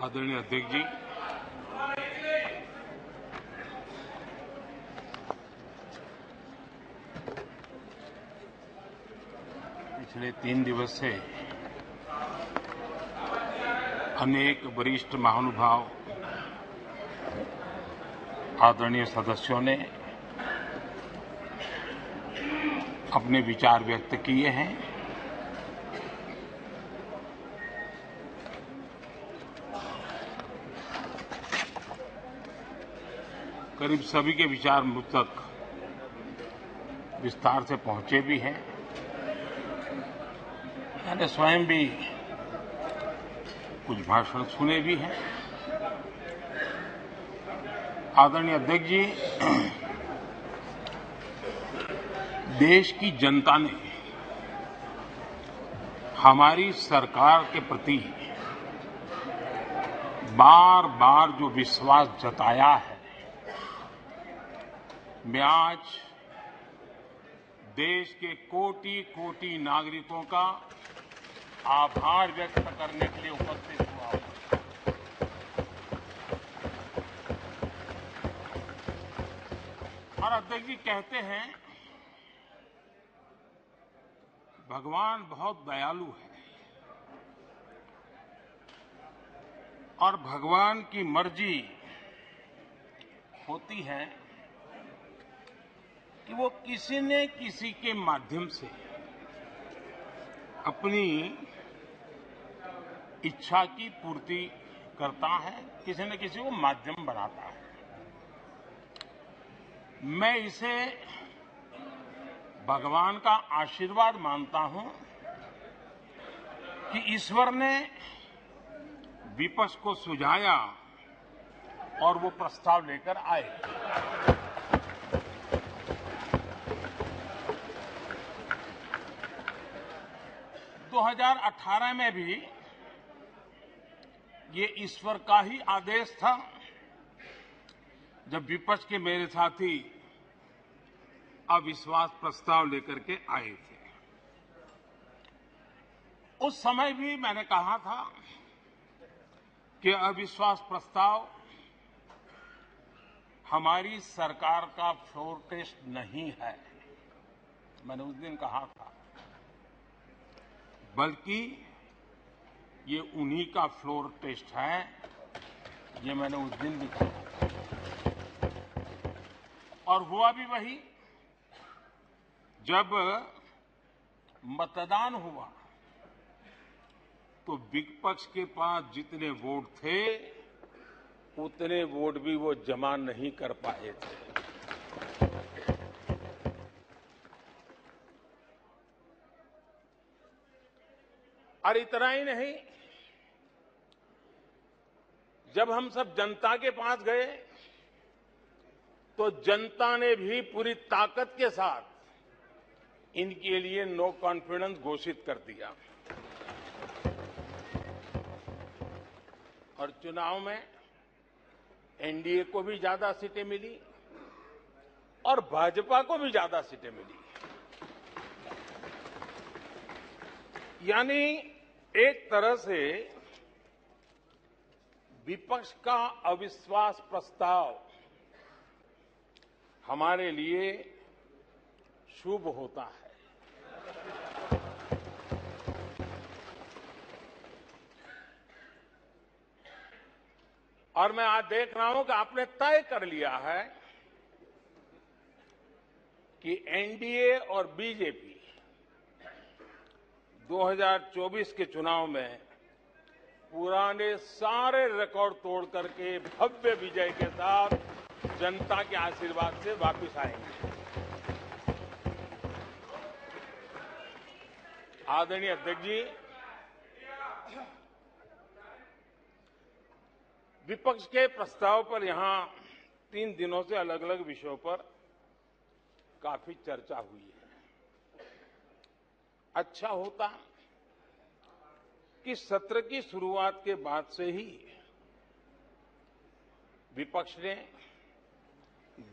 आदरणीय अध्यक्ष जी, पिछले 3 दिवस से अनेक वरिष्ठ महानुभाव आदरणीय सदस्यों ने अपने विचार व्यक्त किए हैं। करीब सभी के विचार मुझ तक विस्तार से पहुंचे भी हैं। मैंने स्वयं भी कुछ भाषण सुने भी हैं। आदरणीय अध्यक्ष जी, देश की जनता ने हमारी सरकार के प्रति बार बार जो विश्वास जताया है, मैं आज देश के कोटि-कोटि नागरिकों का आभार व्यक्त करने के लिए उपस्थित हुआ हूं। और अध्यक्ष जी कहते हैं, भगवान बहुत दयालु है और भगवान की मर्जी होती है कि वो किसी न किसी के माध्यम से अपनी इच्छा की पूर्ति करता है, किसी न किसी को माध्यम बनाता है। मैं इसे भगवान का आशीर्वाद मानता हूं कि ईश्वर ने विपक्ष को सुझाया और वो प्रस्ताव लेकर आए। दो 2018 में भी ये ईश्वर का ही आदेश था, जब विपक्ष के मेरे साथी अविश्वास प्रस्ताव लेकर के आए थे। उस समय भी मैंने कहा था कि अविश्वास प्रस्ताव हमारी सरकार का फ्लोर टेस्ट नहीं है। मैंने उस दिन कहा था, बल्कि ये उन्हीं का फ्लोर टेस्ट है। ये मैंने उस दिन भी कहा था और हुआ भी वही। जब मतदान हुआ तो विपक्ष के पास जितने वोट थे उतने वोट भी वो जमा नहीं कर पाए थे। और इतना ही नहीं, जब हम सब जनता के पास गए तो जनता ने भी पूरी ताकत के साथ इनके लिए नो कॉन्फिडेंस घोषित कर दिया। और चुनाव में एनडीए को भी ज्यादा सीटें मिली और भाजपा को भी ज्यादा सीटें मिली। यानी एक तरह से विपक्ष का अविश्वास प्रस्ताव हमारे लिए शुभ होता है। और मैं आज देख रहा हूं कि आपने तय कर लिया है कि एनडीए और बीजेपी 2024 के चुनाव में पुराने सारे रिकॉर्ड तोड़ करके भव्य विजय के साथ जनता के आशीर्वाद से वापस आएंगे। आदरणीय अध्यक्ष जी, विपक्ष के प्रस्ताव पर यहां 3 दिनों से अलग अलग विषयों पर काफी चर्चा हुई है। अच्छा होता कि सत्र की शुरुआत के बाद से ही विपक्ष ने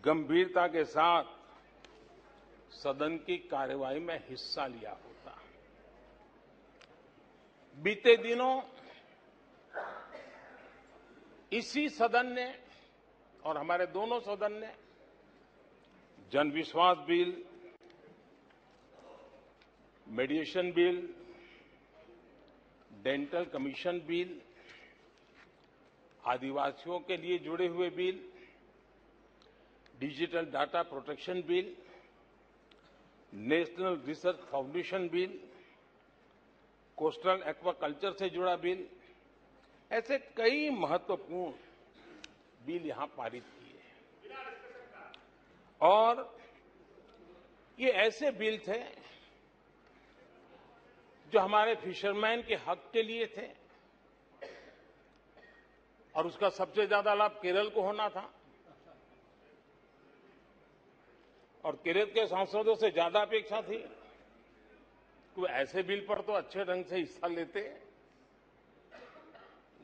गंभीरता के साथ सदन की कार्यवाही में हिस्सा लिया होता। बीते दिनों इसी सदन ने और हमारे दोनों सदन ने जन विश्वास bill, मेडिएशन bill, dental commission bill, आदिवासियों के लिए जुड़े हुए bill, digital data protection bill, national research foundation bill, coastal aquaculture से जुड़ा बिल, ऐसे कई महत्वपूर्ण बिल यहां पारित किए। और ये ऐसे बिल थे जो हमारे फिशरमैन के हक के लिए थे और उसका सबसे ज्यादा लाभ केरल को होना था और केरल के सांसदों से ज्यादा अपेक्षा थी कि वो ऐसे बिल पर तो अच्छे ढंग से हिस्सा लेते,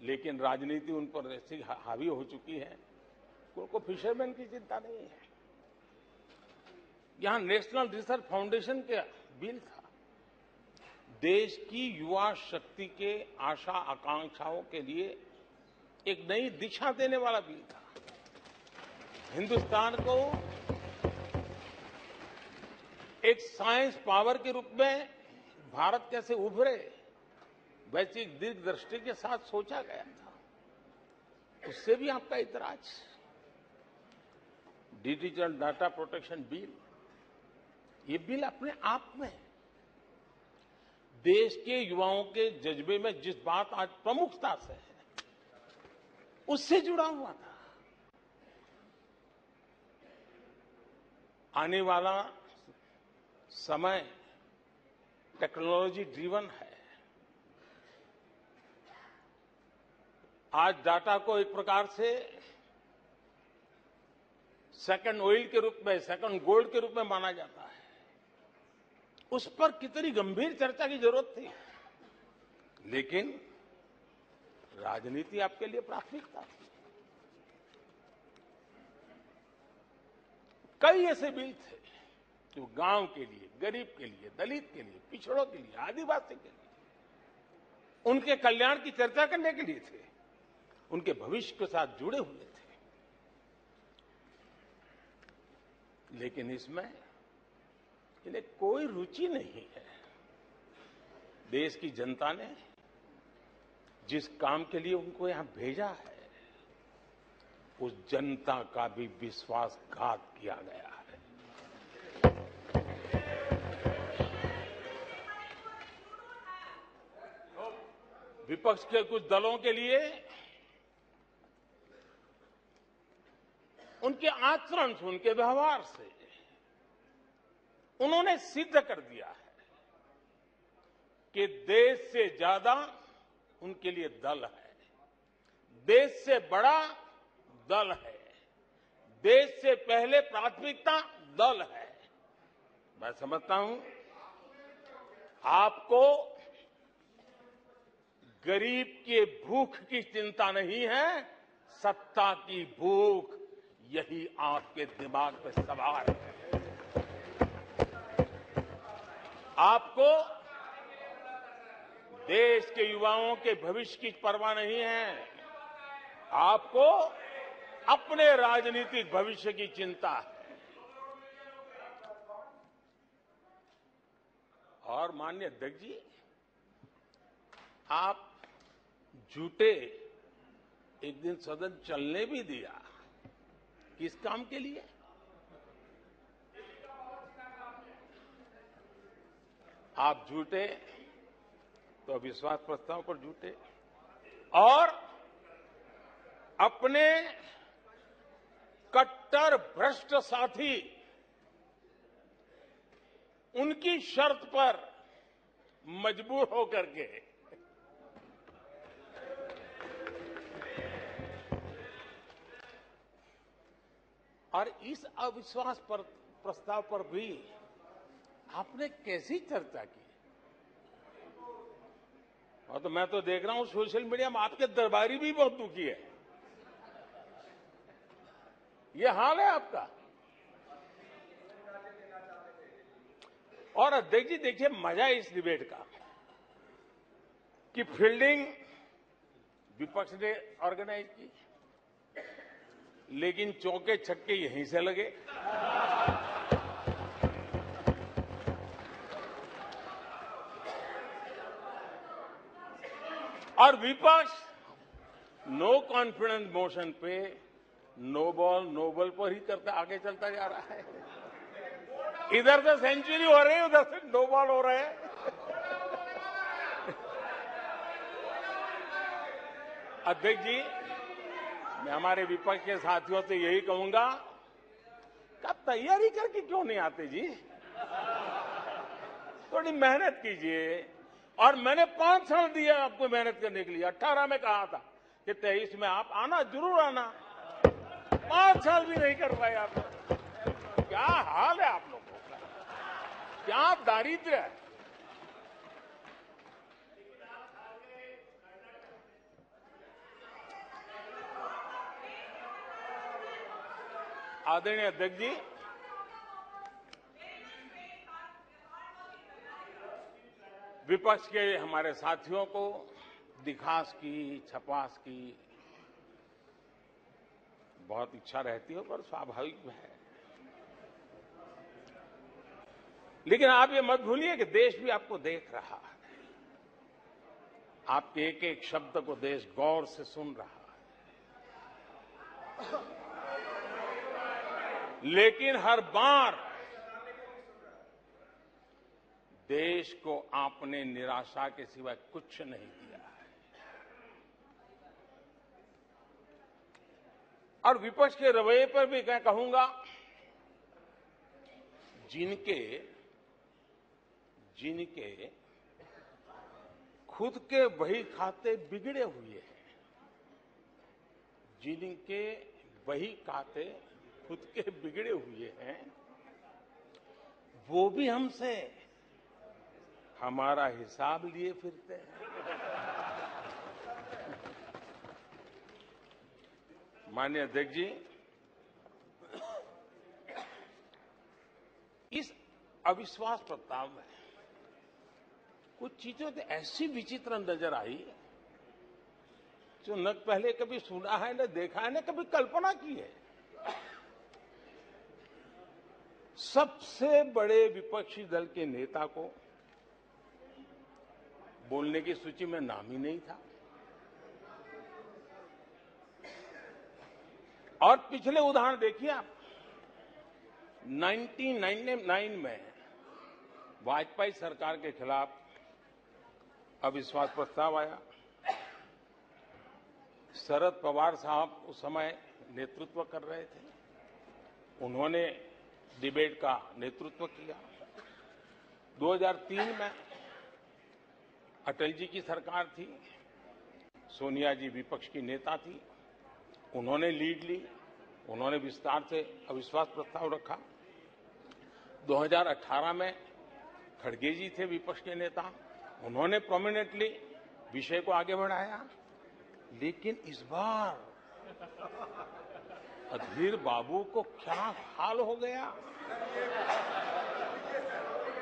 लेकिन राजनीति उन पर ऐसी हावी हो चुकी है कि उनको फिशरमैन की चिंता नहीं है। यहां नेशनल रिसर्च फाउंडेशन का बिल था, देश की युवा शक्ति के आशा आकांक्षाओं के लिए एक नई दिशा देने वाला बिल था। हिंदुस्तान को एक साइंस पावर के रूप में भारत कैसे उभरे, वैश्विक दीर्घदृष्टि के साथ सोचा गया था। उससे भी आपका इतराज। डिजिटल डाटा प्रोटेक्शन बिल, ये बिल अपने आप में देश के युवाओं के जज्बे में जिस बात आज प्रमुखता से है, उससे जुड़ा हुआ था। आने वाला समय टेक्नोलॉजी ड्रिवन है। आज डाटा को एक प्रकार से सेकंड ऑयल के रूप में, सेकंड गोल्ड के रूप में माना जाता है। उस पर कितनी गंभीर चर्चा की जरूरत थी, लेकिन राजनीति आपके लिए प्राथमिकता थी। कई ऐसे बिल थे जो गांव के लिए, गरीब के लिए, दलित के लिए, पिछड़ों के लिए, आदिवासी के लिए, उनके कल्याण की चर्चा करने के लिए थे, उनके भविष्य के साथ जुड़े हुए थे। लेकिन इसमें इन्हें कोई रुचि नहीं है। देश की जनता ने जिस काम के लिए उनको यहां भेजा है, उस जनता का भी विश्वासघात किया गया है। विपक्ष के कुछ दलों के लिए उनके आचरण से, उनके व्यवहार से उन्होंने सिद्ध कर दिया है कि देश से ज्यादा उनके लिए दल है, देश से बड़ा दल है, देश से पहले प्राथमिकता दल है। मैं समझता हूं आपको गरीब के भूख की चिंता नहीं है, सत्ता की भूख, यही आपके दिमाग पे सवार है। आपको देश के युवाओं के भविष्य की परवाह नहीं है, आपको अपने राजनीतिक भविष्य की चिंता है। और माननीय अध्यक्ष जी, आप झूठे एक दिन सदन चलने भी दिया, किस काम के लिए? आप झूठे तो अविश्वास प्रस्ताव पर झूठे, और अपने कट्टर भ्रष्ट साथी उनकी शर्त पर मजबूर होकर के और इस अविश्वास पर प्रस्ताव पर भी आपने कैसी चर्चा की? और तो मैं तो देख रहा हूं सोशल मीडिया में आपके दरबारी भी बहुत दुखी है। ये हाल है आपका। और अध्यक्ष जी देखिए, मजा इस डिबेट का कि फील्डिंग विपक्ष ने ऑर्गेनाइज की, लेकिन चौके छक्के यहीं से लगे। और विपक्ष नो कॉन्फिडेंस मोशन पे नो बॉल नो बॉल पर ही करता आगे चलता जा रहा है। इधर से सेंचुरी हो रही है, उधर से नो बॉल हो रहे हैं। अध्यक्ष जी, मैं हमारे विपक्ष के साथियों से यही कहूंगा कि आप तैयारी करके क्यों नहीं आते जी? थोड़ी मेहनत कीजिए। और मैंने 5 साल दिए आपको मेहनत करने के लिए। 18 में कहा था कि 23 में आप आना, जरूर आना। 5 साल भी नहीं कर पाए आप। क्या हाल है आप लोगों का, क्या दारिद्र्य है। आदरणीय अध्यक्ष जी, विपक्ष के हमारे साथियों को दिखास की, छपास की बहुत इच्छा रहती है, पर स्वाभाविक है। लेकिन आप ये मत भूलिए कि देश भी आपको देख रहा है। आपके एक एक शब्द को देश गौर से सुन रहा है। लेकिन हर बार देश को आपने निराशा के सिवाय कुछ नहीं दिया है। और विपक्ष के रवैये पर भी मैं कहूंगा, जिनके खुद के बही खाते बिगड़े हुए हैं, जिनके बही खाते खुद के बिगड़े हुए हैं, वो भी हमसे हमारा हिसाब लिए फिरते हैं। माननीय अध्यक्ष जी, इस अविश्वास प्रस्ताव में कुछ चीजें तो ऐसी विचित्र नजर आई जो न पहले कभी सुना है, न देखा है, न कभी कल्पना की है। सबसे बड़े विपक्षी दल के नेता को बोलने की सूची में नाम ही नहीं था। और पिछले उदाहरण देखिए आप। 1999 में वाजपेयी सरकार के खिलाफ अविश्वास प्रस्ताव आया। शरद पवार साहब उस समय नेतृत्व कर रहे थे। उन्होंने डिबेट का नेतृत्व किया। 2003 में अटल जी की सरकार थी। सोनिया जी विपक्ष की नेता थी। उन्होंने लीड ली। उन्होंने विस्तार से अविश्वास प्रस्ताव रखा। 2018 में खड़गे जी थे विपक्ष के नेता। उन्होंने प्रोमिनेंटली विषय को आगे बढ़ाया। लेकिन इस बार अधीर बाबू को क्या हाल हो गया।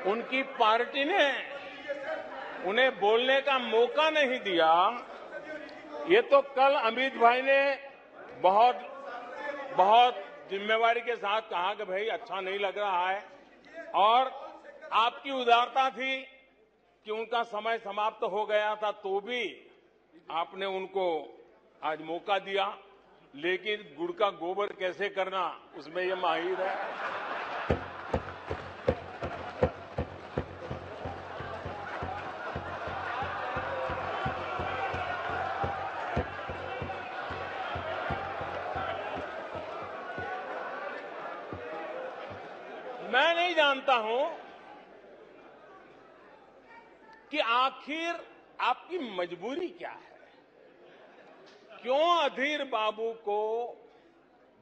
उनकी पार्टी ने उन्हें बोलने का मौका नहीं दिया। ये तो कल अमित भाई ने बहुत जिम्मेवारी के साथ कहा कि भाई अच्छा नहीं लग रहा है, और आपकी उदारता थी कि उनका समय समाप्त हो गया था तो भी आपने उनको आज मौका दिया। लेकिन गुड़ का गोबर कैसे करना, उसमें ये माहिर है। मैं नहीं जानता हूं कि आखिर आपकी मजबूरी क्या है। क्यों अधीर बाबू को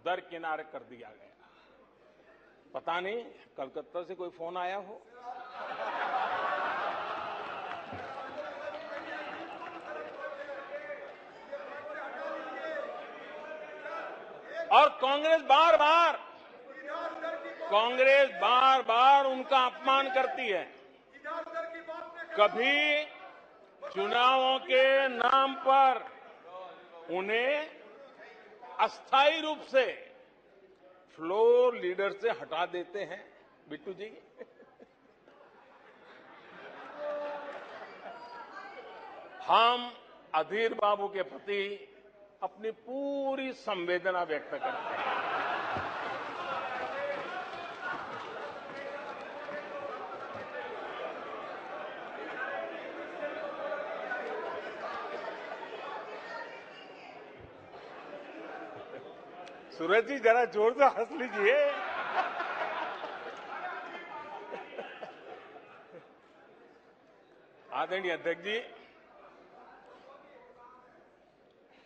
दरकिनार कर दिया गया? पता नहीं, कलकत्ता से कोई फोन आया हो। और कांग्रेस बार बार उनका अपमान करती है। कभी चुनावों के नाम पर उन्हें अस्थायी रूप से फ्लोर लीडर से हटा देते हैं बिट्टू जी। हम अधीर बाबू के प्रति अपनी पूरी संवेदना व्यक्त करते हैं। सूरज जी जरा जोर से हंस लीजिए। आदरणीय अध्यक्ष जी,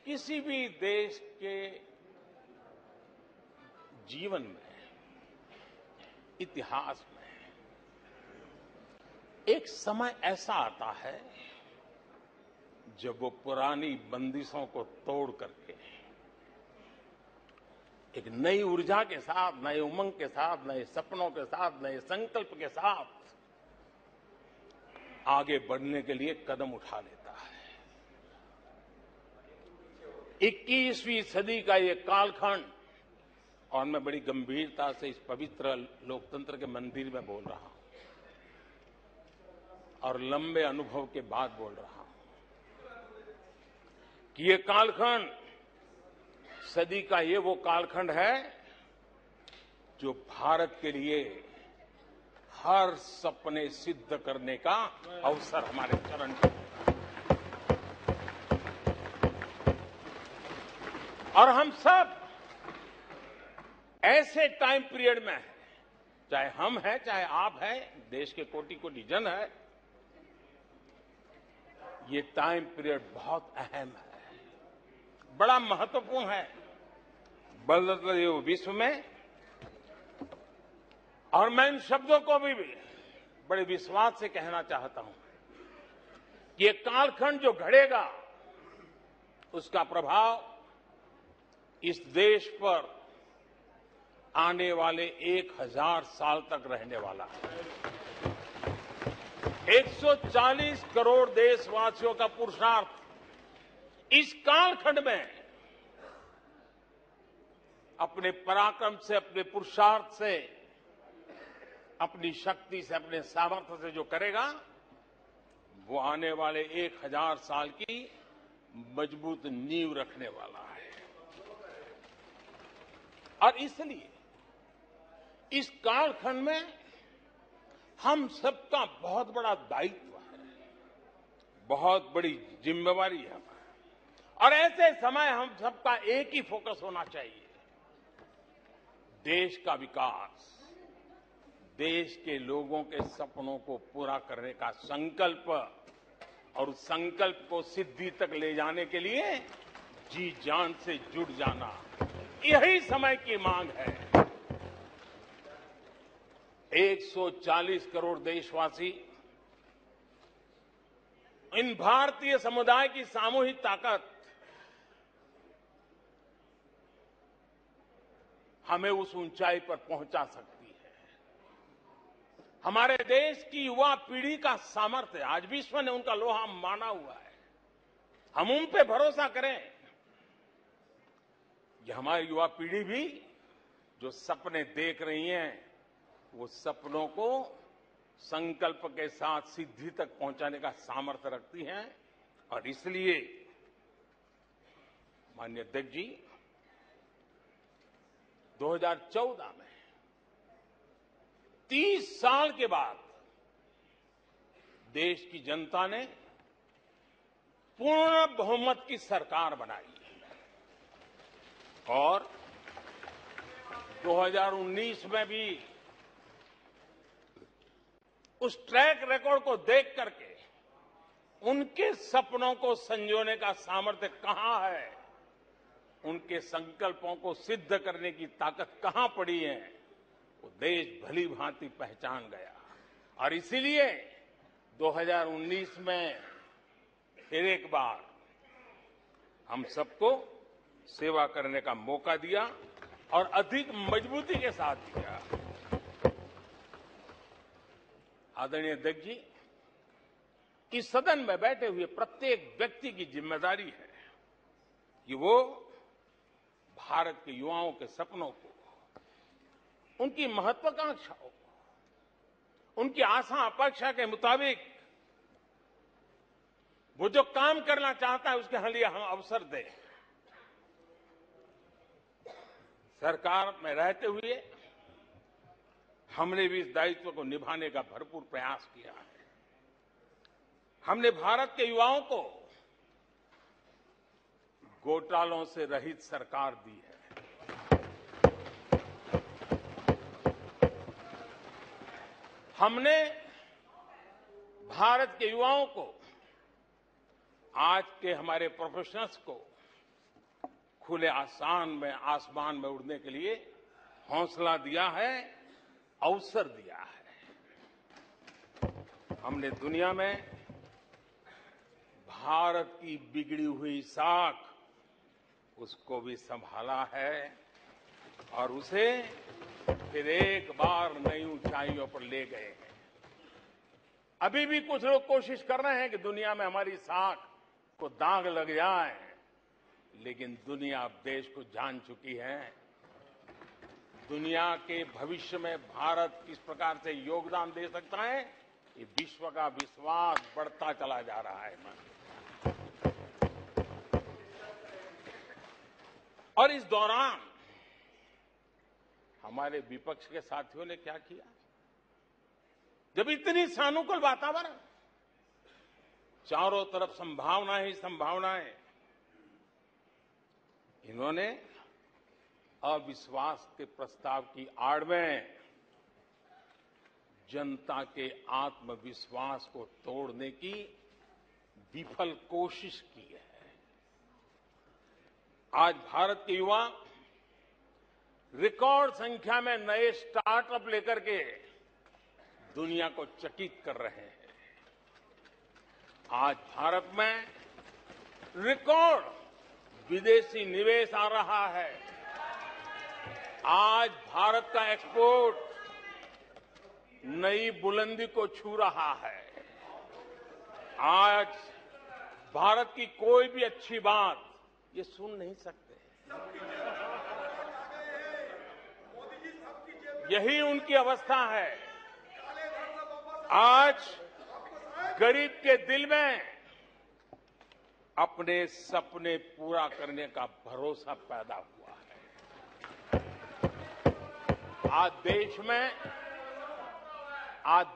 किसी भी देश के जीवन में, इतिहास में एक समय ऐसा आता है जब वो पुरानी बंदिशों को तोड़ करके एक नई ऊर्जा के साथ, नए उमंग के साथ, नए सपनों के साथ, नए संकल्प के साथ आगे बढ़ने के लिए कदम उठा लेता है। 21वीं सदी का ये कालखंड, और मैं बड़ी गंभीरता से इस पवित्र लोकतंत्र के मंदिर में बोल रहा हूं और लंबे अनुभव के बाद बोल रहा हूं कि ये कालखंड, सदी का ये वो कालखंड है जो भारत के लिए हर सपने सिद्ध करने का अवसर हमारे चरण में है। और हम सब ऐसे टाइम पीरियड में हैं, चाहे हम हैं, चाहे आप हैं, देश के कोटि कोटि जन है, ये टाइम पीरियड बहुत अहम है, बड़ा महत्वपूर्ण है बदलते हुए विश्व में। और मैं इन शब्दों को भी बड़े विश्वास से कहना चाहता हूं कि ये कालखंड जो घड़ेगा उसका प्रभाव इस देश पर आने वाले 1000 साल तक रहने वाला है। 140 करोड़ देशवासियों का पुरुषार्थ इस कालखंड में अपने पराक्रम से, अपने पुरुषार्थ से, अपनी शक्ति से, अपने सामर्थ्य से जो करेगा वो आने वाले 1000 साल की मजबूत नींव रखने वाला है। और इसलिए इस कालखंड में हम सबका बहुत बड़ा दायित्व है, बहुत बड़ी जिम्मेवारी है। और ऐसे समय हम सबका एक ही फोकस होना चाहिए, देश का विकास, देश के लोगों के सपनों को पूरा करने का संकल्प, और उस संकल्प को सिद्धि तक ले जाने के लिए जी जान से जुट जाना, यही समय की मांग है। 140 करोड़ देशवासी, इन भारतीय समुदाय की सामूहिक ताकत हमें उस ऊंचाई पर पहुंचा सकती है। हमारे देश की युवा पीढ़ी का सामर्थ्य, आज विश्व ने उनका लोहा माना हुआ है, हम उन पे भरोसा करें। ये हमारी युवा पीढ़ी भी जो सपने देख रही है, वो सपनों को संकल्प के साथ सिद्धि तक पहुंचाने का सामर्थ्य रखती हैं। और इसलिए माननीय अध्यक्ष जी, 2014 में 30 साल के बाद देश की जनता ने पूर्ण बहुमत की सरकार बनाई और 2019 में भी उस ट्रैक रिकॉर्ड को देख करके उनके सपनों को संजोने का सामर्थ्य कहां है, उनके संकल्पों को सिद्ध करने की ताकत कहां पड़ी है, वो देश भली भांति पहचान गया। और इसीलिए 2019 में फिर एक बार हम सबको सेवा करने का मौका दिया और अधिक मजबूती के साथ दिया। आदरणीय अध्यक्ष जी, इस सदन में बैठे हुए प्रत्येक व्यक्ति की जिम्मेदारी है कि वो भारत के युवाओं के सपनों को, उनकी महत्वाकांक्षाओं को, उनकी आशा अपेक्षा के मुताबिक वो जो काम करना चाहता है उसके लिए हम अवसर दें। सरकार में रहते हुए हमने भी इस दायित्व को निभाने का भरपूर प्रयास किया है। हमने भारत के युवाओं को घोटालों से रहित सरकार दी है। हमने भारत के युवाओं को, आज के हमारे प्रोफेशनल्स को खुले आसमान में उड़ने के लिए हौसला दिया है, अवसर दिया है। हमने दुनिया में भारत की बिगड़ी हुई साख उसको भी संभाला है और उसे फिर एक बार नई ऊंचाइयों पर ले गए हैं। अभी भी कुछ लोग कोशिश कर रहे हैं कि दुनिया में हमारी साख को दाग लग जाए, लेकिन दुनिया अब देश को जान चुकी है। दुनिया के भविष्य में भारत किस प्रकार से योगदान दे सकता है, ये विश्व का विश्वास बढ़ता चला जा रहा है। और इस दौरान हमारे विपक्ष के साथियों ने क्या किया? जब इतनी सानुकूल वातावरण, चारों तरफ संभावनाएं ही संभावनाएं, इन्होंने अविश्वास के प्रस्ताव की आड़ में जनता के आत्मविश्वास को तोड़ने की विफल कोशिश की है। आज भारत के युवा रिकॉर्ड संख्या में नए स्टार्टअप लेकर के दुनिया को चकित कर रहे हैं। आज भारत में रिकॉर्ड विदेशी निवेश आ रहा है। आज भारत का एक्सपोर्ट नई बुलंदी को छू रहा है। आज भारत की कोई भी अच्छी बात ये सुन नहीं सकते। यही उनकी अवस्था है। आज गरीब के दिल में अपने सपने पूरा करने का भरोसा पैदा हुआ है। आज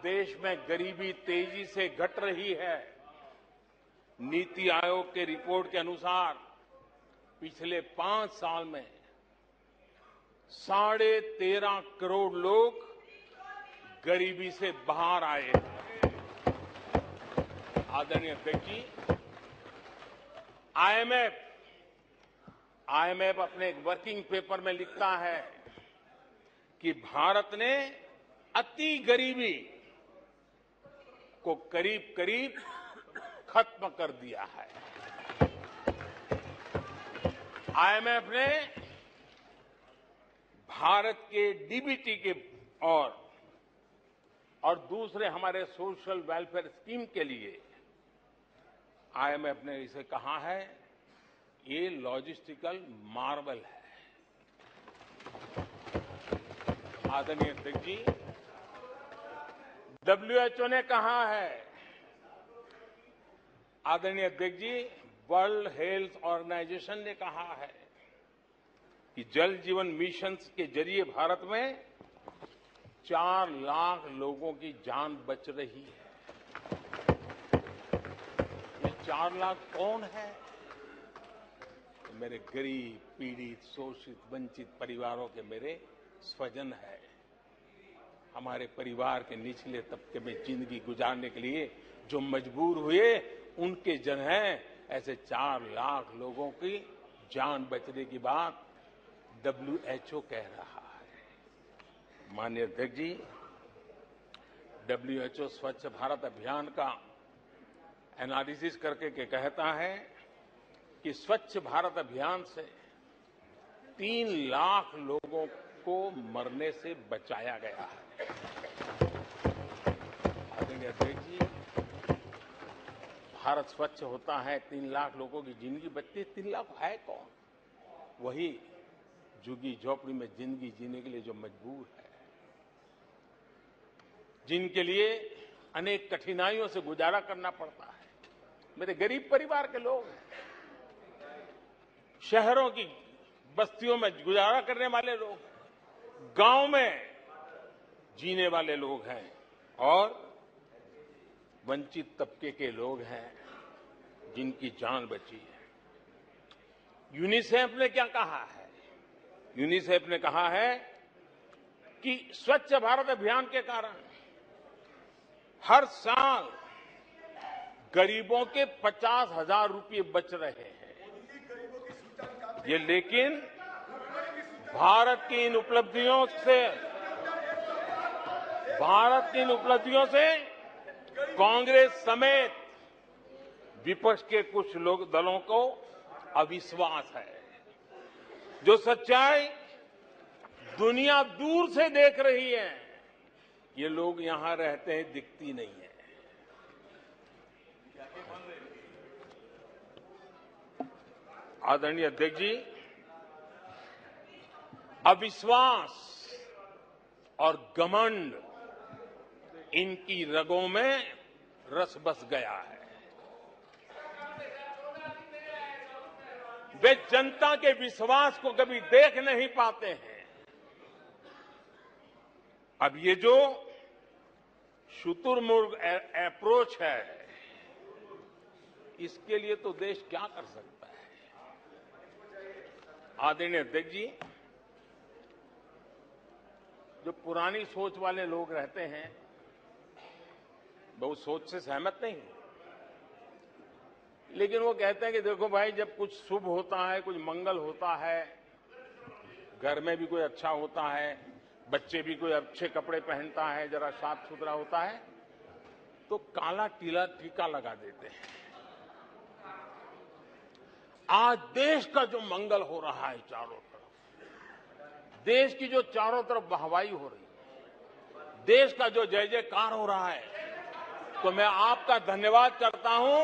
देश में गरीबी तेजी से घट रही है। नीति आयोग के रिपोर्ट के अनुसार पिछले 5 साल में 13.5 करोड़ लोग गरीबी से बाहर आए हैं। आदरणीय अध्यक्ष जी, आईएमएफ अपने एक वर्किंग पेपर में लिखता है कि भारत ने अति गरीबी को करीब करीब खत्म कर दिया है। आईएमएफ ने भारत के डीबीटी के और दूसरे हमारे सोशल वेलफेयर स्कीम के लिए आईएमएफ ने इसे कहा है, ये लॉजिस्टिकल मार्वल है। आदरणीय अध्यक्ष जी, डब्ल्यूएचओ ने कहा है, आदरणीय अध्यक्ष जी, वर्ल्ड हेल्थ ऑर्गेनाइजेशन ने कहा है कि जल जीवन मिशन के जरिए भारत में 4 लाख लोगों की जान बच रही है। ये 4 लाख कौन है? मेरे गरीब, पीड़ित, शोषित, वंचित परिवारों के मेरे स्वजन है। हमारे परिवार के निचले तबके में जिंदगी गुजारने के लिए जो मजबूर हुए उनके जन हैं। ऐसे 4 लाख लोगों की जान बचने की बात डब्ल्यूएचओ कह रहा है। माननीय अध्यक्ष जी, डब्ल्यूएचओ स्वच्छ भारत अभियान का एनालिसिस करके कहता है कि स्वच्छ भारत अभियान से 3 लाख लोगों को मरने से बचाया गया है। आदरणीय अध्यक्ष जी, भारत स्वच्छ होता है, 3 लाख लोगों की जिंदगी बचती है। 3 लाख है कौन? वही झुग्गी झोपड़ी में जिंदगी जीने के लिए जो मजबूर है, जिनके लिए अनेक कठिनाइयों से गुजारा करना पड़ता है, मेरे गरीब परिवार के लोग, शहरों की बस्तियों में गुजारा करने वाले लोग, गांव में जीने वाले लोग हैं और वंचित तबके के लोग हैं जिनकी जान बची है। यूनिसेफ ने क्या कहा है? यूनिसेफ ने कहा है कि स्वच्छ भारत अभियान के कारण हर साल गरीबों के 50,000 रुपये बच रहे हैं। ये लेकिन भारत की इन उपलब्धियों से कांग्रेस समेत विपक्ष के कुछ लोग दलों को अविश्वास है। जो सच्चाई दुनिया दूर से देख रही है, ये लोग यहां रहते हैं दिखती नहीं है। आदरणीय अध्यक्ष जी, अविश्वास और घमंड इनकी रगों में रस बस गया है। वे जनता के विश्वास को कभी देख नहीं पाते हैं। अब ये जो शुतुरमुर्ग अप्रोच है, इसके लिए तो देश क्या कर सकता है? आदरणीय अध्यक्ष जी, जो पुरानी सोच वाले लोग रहते हैं, मैं उस सोच से सहमत नहीं हूं, लेकिन वो कहते हैं कि देखो भाई, जब कुछ शुभ होता है, कुछ मंगल होता है, घर में भी कोई अच्छा होता है, बच्चे भी कोई अच्छे कपड़े पहनता है, जरा साफ सुथरा होता है, तो काला टीका लगा देते हैं। आज देश का जो मंगल हो रहा है चारों तरफ, देश की जो चारों तरफ वाहवाही हो रही है, देश का जो जय जयकार हो रहा है, तो मैं आपका धन्यवाद करता हूं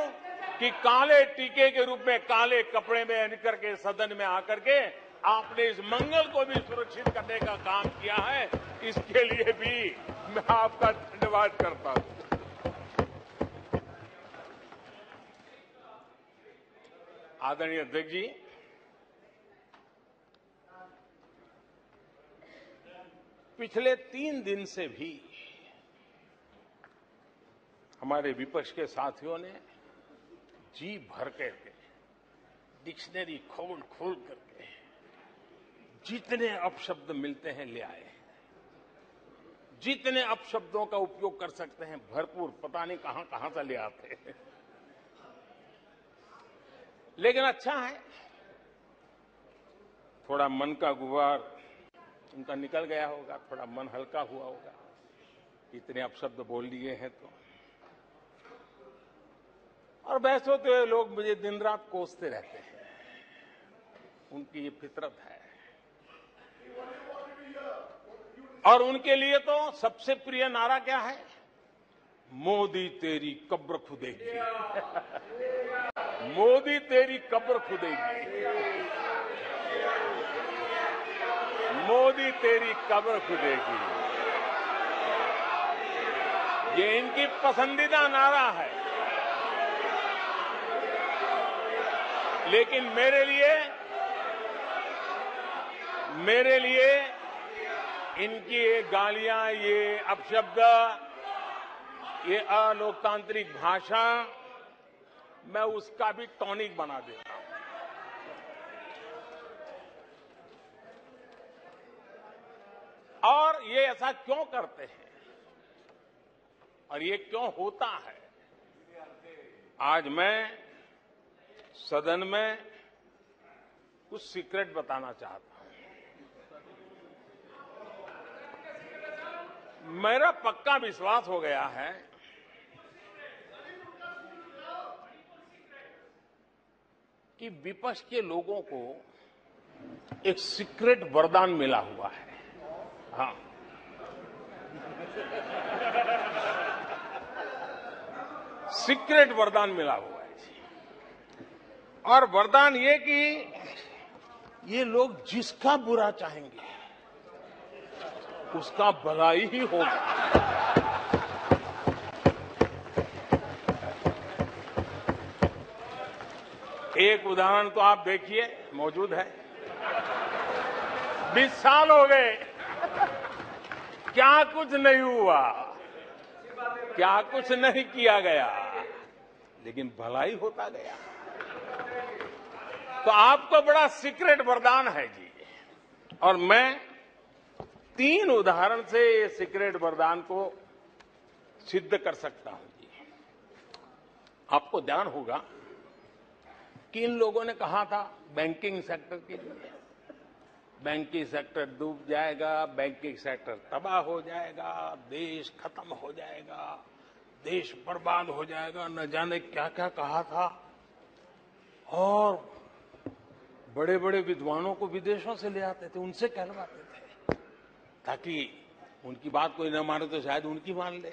कि काले टीके के रूप में काले कपड़े में निकल के सदन में आकर के आपने इस मंगल को भी सुरक्षित करने का काम किया है। इसके लिए भी मैं आपका धन्यवाद करता हूं। आदरणीय अध्यक्ष जी, पिछले 3 दिन से भी हमारे विपक्ष के साथियों ने जी भर करके डिक्शनरी खोल करके जितने अपशब्द मिलते हैं ले आए, जितने अपशब्दों का उपयोग कर सकते हैं भरपूर, पता नहीं कहां से ले आते हैं। लेकिन अच्छा है, थोड़ा मन का गुबार उनका निकल गया होगा, थोड़ा मन हल्का हुआ होगा, इतने अपशब्द बोल लिए हैं तो। और वैसे तो लोग मुझे दिन रात कोसते रहते हैं, उनकी ये फितरत है। और उनके लिए तो सबसे प्रिय नारा क्या है? मोदी तेरी कब्र खुदेगी। मोदी तेरी कब्र खुदेगी, मोदी तेरी कब्र खुदेगी, ये इनकी पसंदीदा नारा है। लेकिन मेरे लिए इनकी ये गालियां, ये अपशब्द, ये अलोकतांत्रिक भाषा, मैं उसका भी टॉनिक बना देता हूं। और ये ऐसा क्यों करते हैं और ये क्यों होता है? आज मैं सदन में कुछ सीक्रेट बताना चाहता हूं। मेरा पक्का विश्वास हो गया है कि विपक्ष के लोगों को एक सीक्रेट वरदान मिला हुआ है। हाँ, सीक्रेट वरदान मिला हुआ है। और वरदान ये कि ये लोग जिसका बुरा चाहेंगे उसका भलाई ही होगा। एक उदाहरण तो आप देखिए, मौजूद है। 20 साल हो गए, क्या कुछ नहीं हुआ, क्या कुछ नहीं किया गया, लेकिन भलाई होता गया। तो आपको बड़ा सीक्रेट वरदान है जी, और मैं 3 उदाहरण से ये सीक्रेट वरदान को सिद्ध कर सकता हूं जी। आपको ध्यान होगा कि इन लोगों ने कहा था बैंकिंग सेक्टर के लिए, बैंकिंग सेक्टर डूब जाएगा, बैंकिंग सेक्टर तबाह हो जाएगा, देश खत्म हो जाएगा, देश बर्बाद हो जाएगा, न जाने क्या क्या कहा था। और बड़े बड़े विद्वानों को विदेशों से ले आते थे, उनसे कहलवाते थे, ताकि उनकी बात कोई न माने तो शायद उनकी मान ले।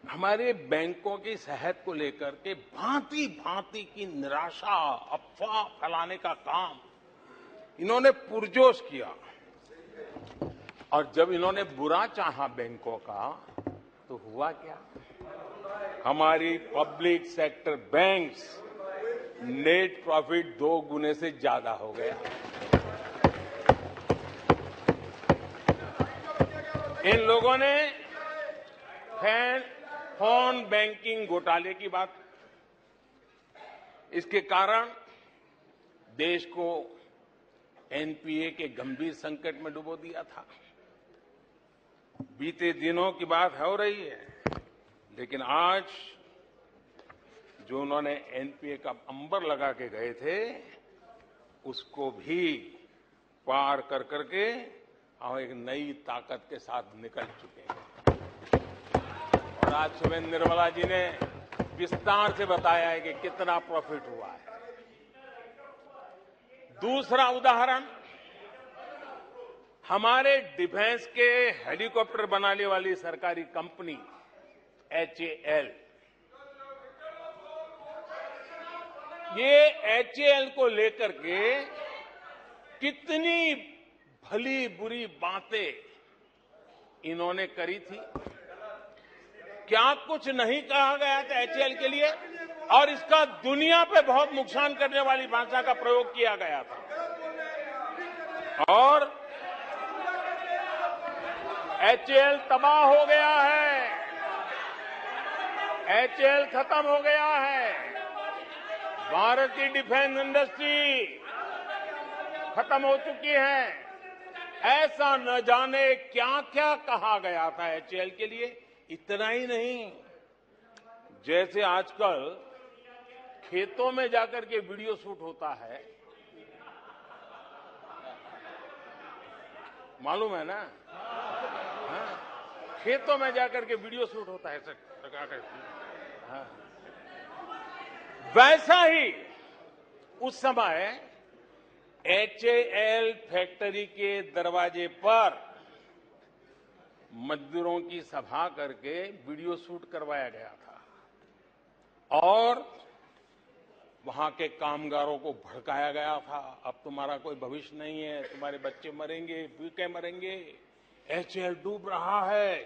हमारे बैंकों की सेहत को लेकर के भांति भांति की निराशा, अफवाह फैलाने का काम इन्होंने पुरजोश किया। और जब इन्होंने बुरा चाहा बैंकों का, तो हुआ क्या? हमारी public sector banks net profit 2 गुने से ज्यादा हो गया। इन लोगों ने फोन बैंकिंग घोटाले की बात, इसके कारण देश को एनपीए के गंभीर संकट में डुबो दिया था। बीते दिनों की बात हो रही है, लेकिन आज जो उन्होंने एनपीए का अंबर लगा के गए थे, उसको भी पार कर करके हम एक नई ताकत के साथ निकल चुके हैं। और आज सुबह निर्मला जी ने विस्तार से बताया है कि कितना प्रॉफिट हुआ है। दूसरा उदाहरण, हमारे डिफेंस के हेलीकॉप्टर बनाने वाली सरकारी कंपनी एचएएल, ये एचएएल को लेकर के कितनी भली बुरी बातें इन्होंने करी थी। क्या कुछ नहीं कहा गया था एचएएल के लिए, और इसका दुनिया पे बहुत नुकसान करने वाली भाषा का प्रयोग किया गया था। और एचएएल तबाह हो गया है, एचएएल खत्म हो गया है, भारत की डिफेंस इंडस्ट्री खत्म हो चुकी है। ऐसा न जाने क्या क्या कहा गया था एचएएल के लिए। इतना ही नहीं, जैसे आजकल खेतों में जाकर के वीडियो शूट होता है, मालूम है ना? हाँ, खेतों में जाकर के वीडियो शूट होता है, हाँ। वैसा ही उस समय एचएएल फैक्ट्री के दरवाजे पर मजदूरों की सभा करके वीडियो शूट करवाया गया था, और वहां के कामगारों को भड़काया गया था। अब तुम्हारा कोई भविष्य नहीं है, तुम्हारे बच्चे मरेंगे, भूखे मरेंगे, एचएएल डूब रहा है।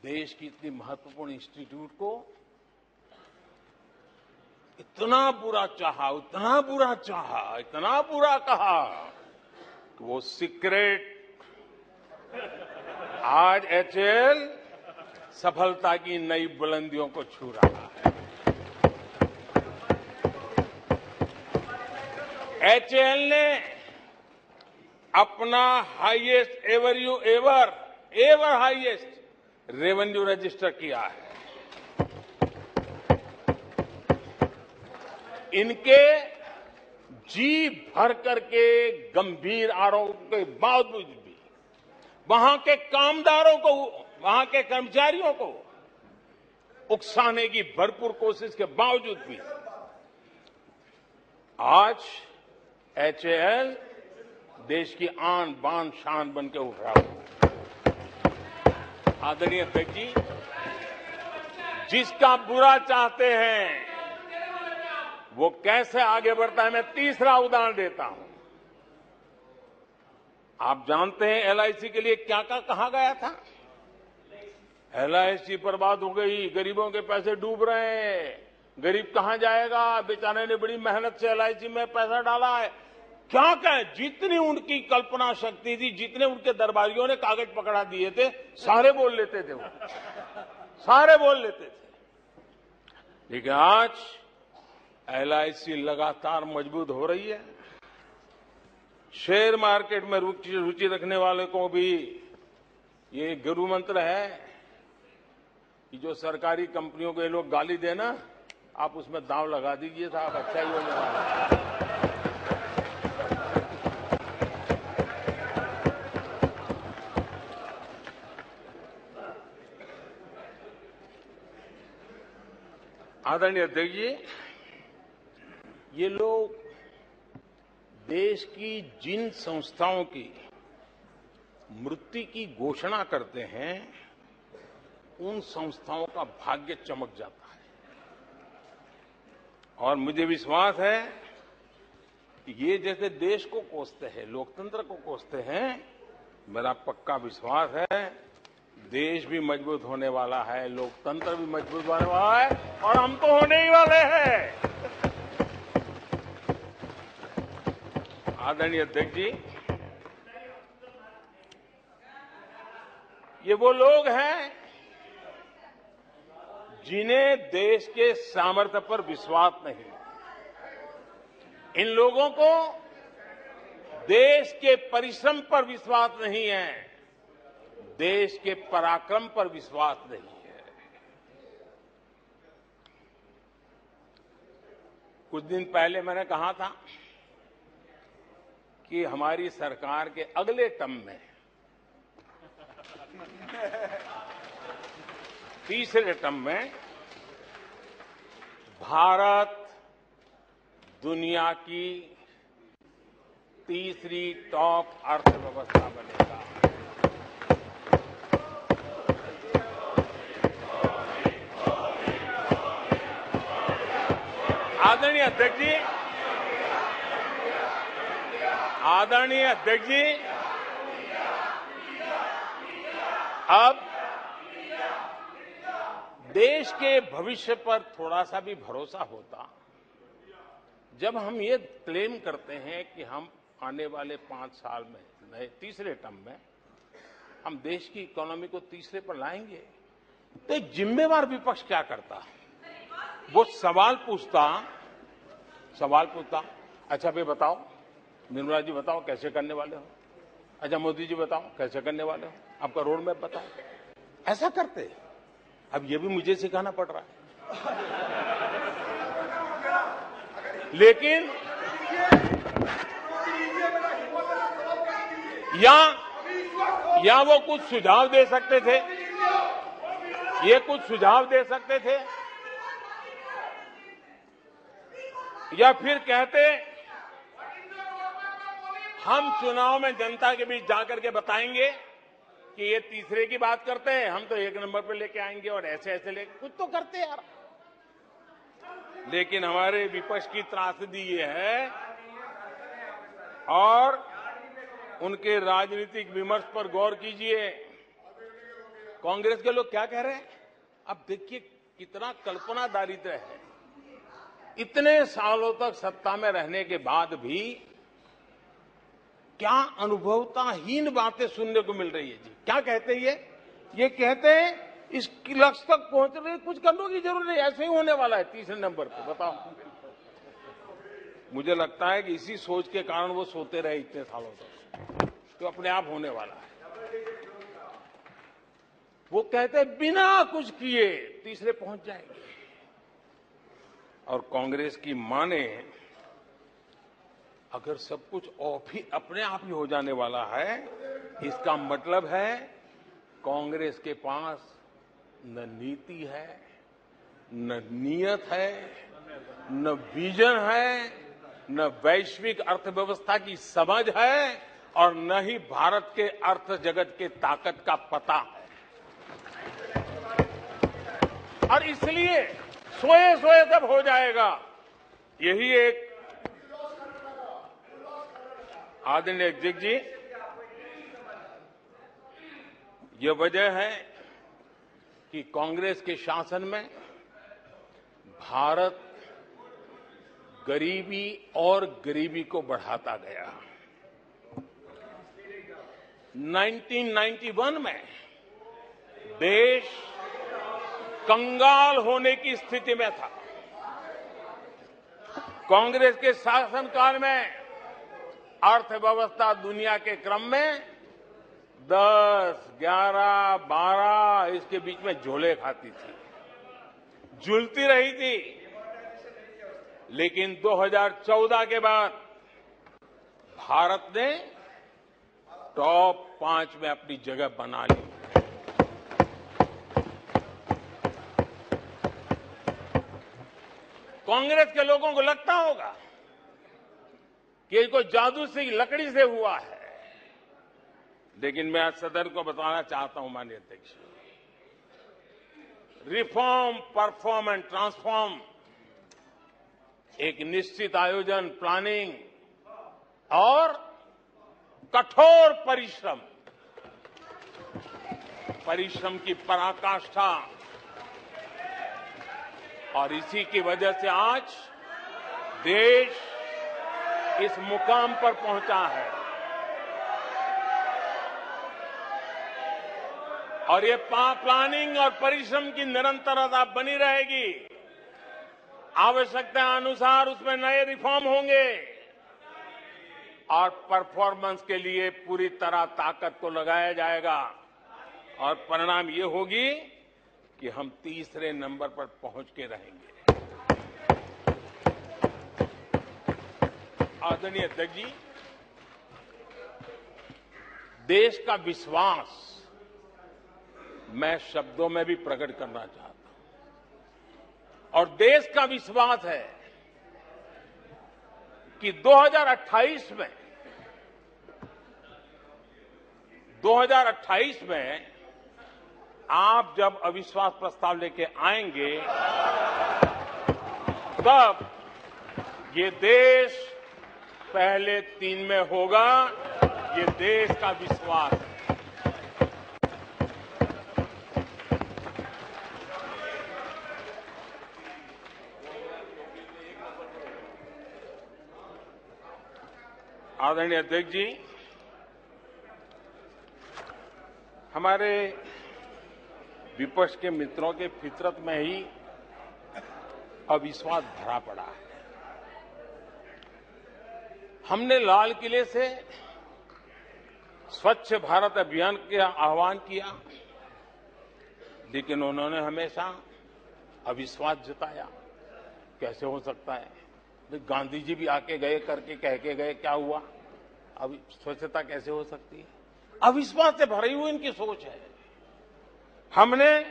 देश की इतनी महत्वपूर्ण इंस्टीट्यूट को इतना बुरा चाहा, इतना बुरा चाहा, इतना बुरा कहा कि वो सीक्रेट आज एचएएल सफलता की नई बुलंदियों को छू रहा है। एचएएल ने अपना highest ever highest revenue register किया है। इनके जी भर करके गंभीर आरोप के बावजूद भी वहां के कामदारों को, वहां के कर्मचारियों को उकसाने की भरपूर कोशिश के बावजूद भी आज एचएएल देश की आन बान शान बन के उठ रहा है। आदरणीय अध्यक्ष जी, जिसका बुरा चाहते हैं वो कैसे आगे बढ़ता है, मैं तीसरा उदाहरण देता हूं। आप जानते हैं एलआईसी के लिए क्या क्या कहा गया था? एलआईसी बर्बाद हो गई, गरीबों के पैसे डूब रहे हैं, गरीब कहां जाएगा, बेचारे ने बड़ी मेहनत से एलआईसी में पैसा डाला है। क्या कहें, जितनी उनकी कल्पना शक्ति थी, जितने उनके दरबारियों ने कागज पकड़ा दिए थे, सारे बोल लेते थे वो, सारे बोल लेते थे। लेकिन आज एलआईसी लगातार मजबूत हो रही है। शेयर मार्केट में रुचि रखने वाले को भी ये गुरु मंत्र है कि जो सरकारी कंपनियों को ये लोग गाली देना, आप उसमें दांव लगा दीजिए साहब, अच्छा ही होने वाला है। आदरणीय अध्यक्ष जी, ये लोग देश की जिन संस्थाओं की मृत्यु की घोषणा करते हैं, उन संस्थाओं का भाग्य चमक जाता है। और मुझे विश्वास है कि ये जैसे देश को कोसते हैं, लोकतंत्र को कोसते हैं, मेरा पक्का विश्वास है देश भी मजबूत होने वाला है, लोकतंत्र भी मजबूत होने वाला है, और हम तो होने ही वाले हैं। आदरणीय अध्यक्ष जी, ये वो लोग हैं जिन्हें देश के सामर्थ्य पर विश्वास नहीं। इन लोगों को देश के परिश्रम पर विश्वास नहीं है, देश के पराक्रम पर विश्वास नहीं है। कुछ दिन पहले मैंने कहा था कि हमारी सरकार के अगले टर्म में, तीसरे टर्म में, भारत दुनिया की तीसरी टॉप अर्थव्यवस्था बनेगा। आदरणीय अध्यक्ष जी, आदरणीय अध्यक्ष जी, अब देश के भविष्य पर थोड़ा सा भी भरोसा होता जब हम ये क्लेम करते हैं कि हम आने वाले 5 साल में, नए तीसरे टर्म में, हम देश की इकोनॉमी को तीसरे पर लाएंगे। तो एक जिम्मेवार विपक्ष क्या करता? वो सवाल पूछता, अच्छा भाई बताओ, निर्मला जी बताओ कैसे करने वाले हो, अच्छा मोदी जी बताओ कैसे करने वाले हो, आपका रोड मैप बताओ। ऐसा करते। अब ये भी मुझे सिखाना पड़ रहा है। लेकिन या वो कुछ सुझाव दे सकते थे, ये कुछ सुझाव दे सकते थे, या फिर कहते हम चुनाव में जनता के बीच जाकर के बताएंगे कि ये तीसरे की बात करते हैं, हम तो 1 नंबर पे लेके आएंगे, और ऐसे ऐसे लेके कुछ तो करते यार। लेकिन हमारे विपक्ष की त्रासदी ये है, और उनके राजनीतिक विमर्श पर गौर कीजिए। कांग्रेस के लोग क्या कह रहे हैं? अब देखिए कितना कल्पना दारिद्र्य है। इतने सालों तक सत्ता में रहने के बाद भी क्या अनुभवताहीन बातें सुनने को मिल रही है जी। क्या कहते हैं ये कहते हैं इस लक्ष्य तक पहुंचने कुछ करने की जरूरत नहीं, ऐसे ही होने वाला है तीसरे नंबर पे। बताओ, मुझे लगता है कि इसी सोच के कारण वो सोते रहे इतने सालों तक, तो अपने आप होने वाला है। वो कहते हैं बिना कुछ किए तीसरे पहुंच जाएंगे, और कांग्रेस की माने अगर सब कुछ अपने आप ही हो जाने वाला है, इसका मतलब है कांग्रेस के पास न नीति है, न नीयत है, न विजन है, न वैश्विक अर्थव्यवस्था की समझ है, और न ही भारत के अर्थ जगत के ताकत का पता है। और इसलिए सोए सोए तब हो जाएगा, यही एक आदरणीय अध्यक्ष जी, ये वजह है कि कांग्रेस के शासन में भारत गरीबी और गरीबी को बढ़ाता गया। 1991 में देश कंगाल होने की स्थिति में था। कांग्रेस के शासनकाल में अर्थव्यवस्था दुनिया के क्रम में 10, 11, 12 इसके बीच में झोले खाती थी, झूलती रही थी। लेकिन 2014 के बाद भारत ने टॉप 5 में अपनी जगह बना ली। कांग्रेस के लोगों को लगता होगा कि ये कोई जादू से लकड़ी से हुआ है, लेकिन मैं आज सदन को बताना चाहता हूं माननीय अध्यक्ष, रिफॉर्म, परफॉर्म एंड ट्रांसफॉर्म एक निश्चित आयोजन, प्लानिंग और कठोर परिश्रम की पराकाष्ठा, और इसी की वजह से आज देश इस मुकाम पर पहुंचा है। और ये प्लानिंग और परिश्रम की निरंतरता बनी रहेगी। आवश्यकता अनुसार उसमें नए रिफॉर्म होंगे और परफॉर्मेंस के लिए पूरी तरह ताकत को लगाया जाएगा, और परिणाम ये होगी कि हम तीसरे नंबर पर पहुंच के रहेंगे। आदरणीय अध्यक्ष जी, देश का विश्वास मैं शब्दों में भी प्रकट करना चाहता हूं, और देश का विश्वास है कि 2028 में आप जब अविश्वास प्रस्ताव लेके आएंगे, तब ये देश पहले 3 में होगा। ये देश का विश्वास है। आदरणीय अध्यक्ष जी, हमारे विपक्ष के मित्रों के फितरत में ही अविश्वास भरा पड़ा है। हमने लाल किले से स्वच्छ भारत अभियान का आह्वान किया, लेकिन उन्होंने हमेशा अविश्वास जताया। कैसे हो सकता है? गांधी जी भी आके गए, करके कह के गए, क्या हुआ? अब स्वच्छता कैसे हो सकती है? अविश्वास से भरी हुई इनकी सोच है। हमने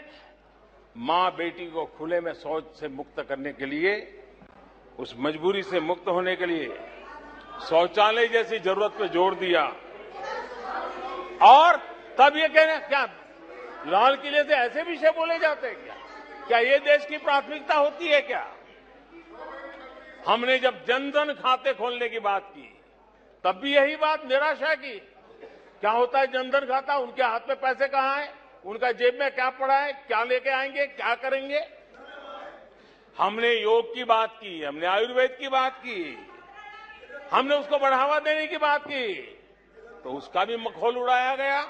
मां बेटी को खुले में शौच से मुक्त करने के लिए, उस मजबूरी से मुक्त होने के लिए शौचालय जैसी जरूरत पे जोर दिया, और तब ये कहना, क्या लाल किले से ऐसे विषय बोले जाते हैं क्या? क्या ये देश की प्राथमिकता होती है क्या? हमने जब जन धन खाते खोलने की बात की, तब भी यही बात निराशा की। क्या होता है जन धन खाता? उनके हाथ में पैसे कहां है? उनका जेब में क्या पड़ा है? क्या लेके आएंगे? क्या करेंगे? हमने योग की बात की, हमने आयुर्वेद की बात की, हमने उसको बढ़ावा देने की बात की, तो उसका भी मखौल उड़ाया गया।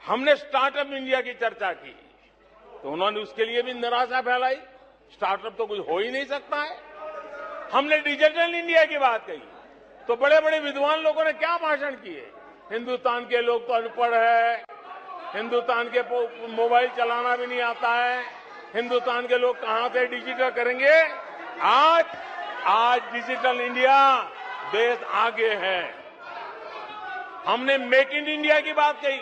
हमने स्टार्टअप इंडिया की चर्चा की, तो उन्होंने उसके लिए भी निराशा फैलाई। स्टार्टअप तो कुछ हो ही नहीं सकता है। हमने डिजिटल इंडिया की बात कही, तो बड़े बड़े विद्वान लोगों ने क्या भाषण किए। हिंदुस्तान के लोग तो अनपढ़ है, हिंदुस्तान के मोबाइल चलाना भी नहीं आता है, हिंदुस्तान के लोग कहां से डिजिटल करेंगे। आज डिजिटल इंडिया, देश आगे है। हमने मेक इन इंडिया की बात कही,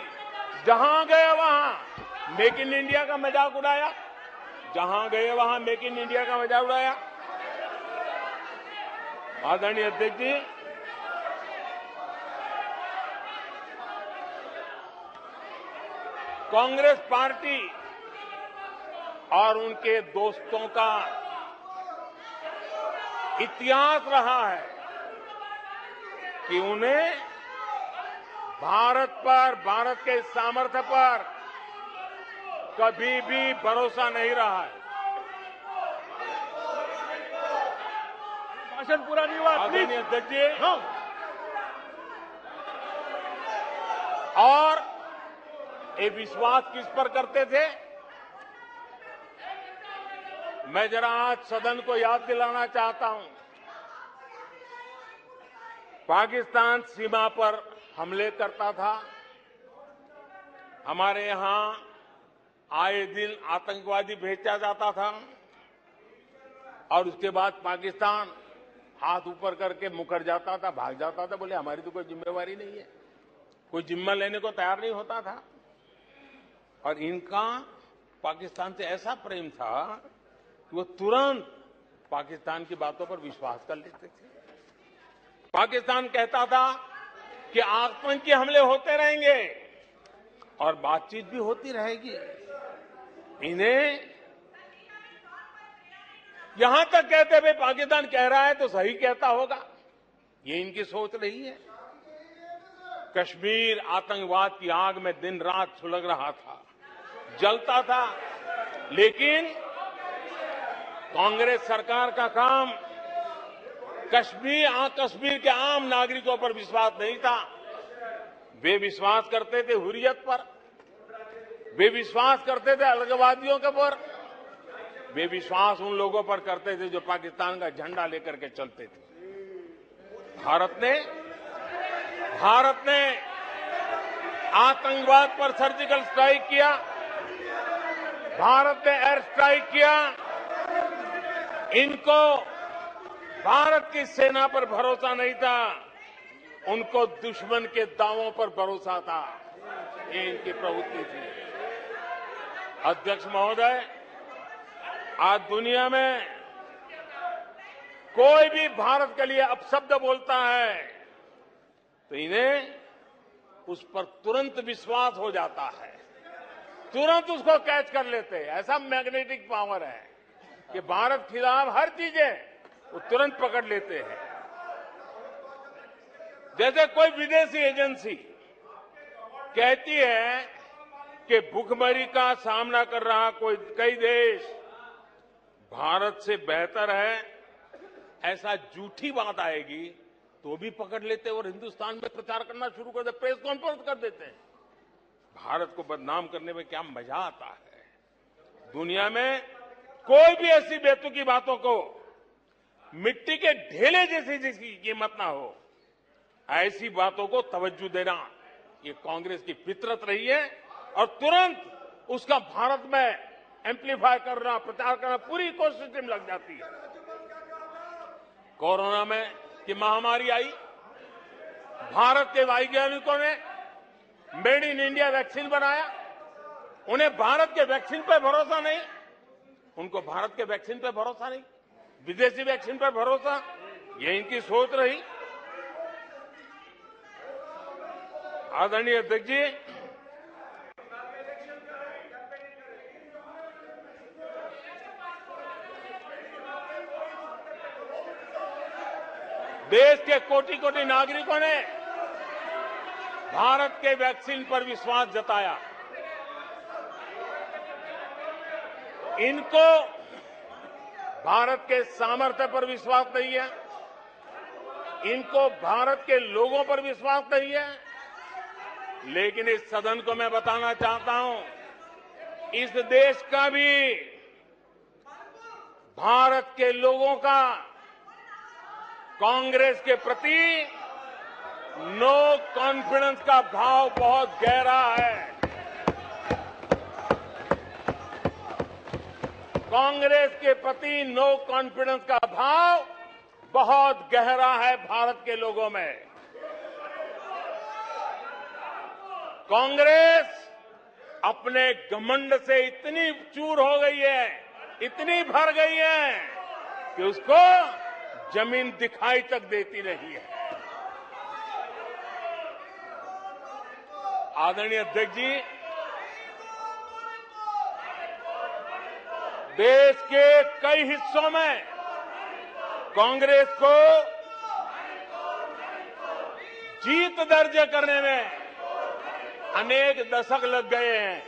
जहां गए वहां मेक इन इंडिया का मजाक उड़ाया, जहां गए वहां मेक इन इंडिया का मजाक उड़ाया। आदरणीय अध्यक्ष जी, कांग्रेस पार्टी और उनके दोस्तों का इतिहास रहा है कि उन्हें भारत पर, भारत के सामर्थ्य पर कभी भी भरोसा नहीं रहा है। भाषण पूरा नहीं हुआ, आदरणीय अध्यक्ष जी, नो। और ये विश्वास किस पर करते थे? मैं जरा आज सदन को याद दिलाना चाहता हूं। पाकिस्तान सीमा पर हमले करता था। हमारे यहां आए दिन आतंकवादी भेजा जाता था और उसके बाद पाकिस्तान हाथ ऊपर करके मुकर जाता था, भाग जाता था, बोले हमारी तो कोई जिम्मेवारी नहीं है, कोई जिम्मा लेने को तैयार नहीं होता था। और इनका पाकिस्तान से ऐसा प्रेम था कि वो तुरंत पाकिस्तान की बातों पर विश्वास कर लेते थे। पाकिस्तान कहता था कि आतंकी हमले होते रहेंगे और बातचीत भी होती रहेगी। इन्हें यहां तक कहते हुए पाकिस्तान कह रहा है तो सही कहता होगा, ये इनकी सोच रही है। कश्मीर आतंकवाद की आग में दिन रात सुलग रहा था, जलता था, लेकिन कांग्रेस सरकार का काम कश्मीर के आम नागरिकों पर विश्वास नहीं था। वे विश्वास करते थे हुर्रियत पर, वे विश्वास करते थे अलगवादियों के पर, वे विश्वास उन लोगों पर करते थे जो पाकिस्तान का झंडा लेकर के चलते थे। भारत ने आतंकवाद पर सर्जिकल स्ट्राइक किया, भारत ने एयर स्ट्राइक किया। इनको भारत की सेना पर भरोसा नहीं था, उनको दुश्मन के दावों पर भरोसा था। ये इनकी प्रवृत्ति थी। अध्यक्ष महोदय, आज दुनिया में कोई भी भारत के लिए अपशब्द बोलता है तो इन्हें उस पर तुरंत विश्वास हो जाता है, तुरंत उसको कैच कर लेते हैं। ऐसा मैग्नेटिक पावर है कि भारत खिलाफ हर चीजें वो तुरंत पकड़ लेते हैं। जैसे कोई विदेशी एजेंसी कहती है कि भुखमरी का सामना कर रहा कई देश भारत से बेहतर है, ऐसा झूठी बात आएगी तो भी पकड़ लेते और हिंदुस्तान में प्रचार करना शुरू कर देते, प्रेस कॉन्फ्रेंस कर देते हैं। भारत को बदनाम करने में क्या मजा आता है। दुनिया में कोई भी ऐसी बेतुकी बातों को मिट्टी के ढेले जैसी जिसकी कीमत ना हो, ऐसी बातों को तवज्जो देना ये कांग्रेस की फितरत रही है और तुरंत उसका भारत में एम्पलीफाई करना, प्रचार करना पूरी कोशिश में लग जाती है। कोरोना में की महामारी आई, भारत के वैज्ञानिकों ने मेड इन इंडिया वैक्सीन बनाया। उन्हें भारत के वैक्सीन पर भरोसा नहीं, उनको भारत के वैक्सीन पर भरोसा नहीं, विदेशी वैक्सीन पर भरोसा, ये इनकी सोच रही। आदरणीय अध्यक्ष जी, देश के कोटि कोटि नागरिकों ने भारत के वैक्सीन पर विश्वास जताया। इनको भारत के सामर्थ्य पर विश्वास नहीं है, इनको भारत के लोगों पर विश्वास नहीं है। लेकिन इस सदन को मैं बताना चाहता हूं, इस देश का भी, भारत के लोगों का कांग्रेस के प्रति नो कॉन्फिडेंस का भाव बहुत गहरा है। कांग्रेस के प्रति नो कॉन्फिडेंस का भाव बहुत गहरा है भारत के लोगों में। कांग्रेस अपने घमंड से इतनी चूर हो गई है, इतनी भर गई है कि उसको जमीन दिखाई तक देती नहीं है। आदरणीय अध्यक्ष जी, देश के कई हिस्सों में कांग्रेस को जीत दर्ज करने में अनेक दशक लग गए हैं।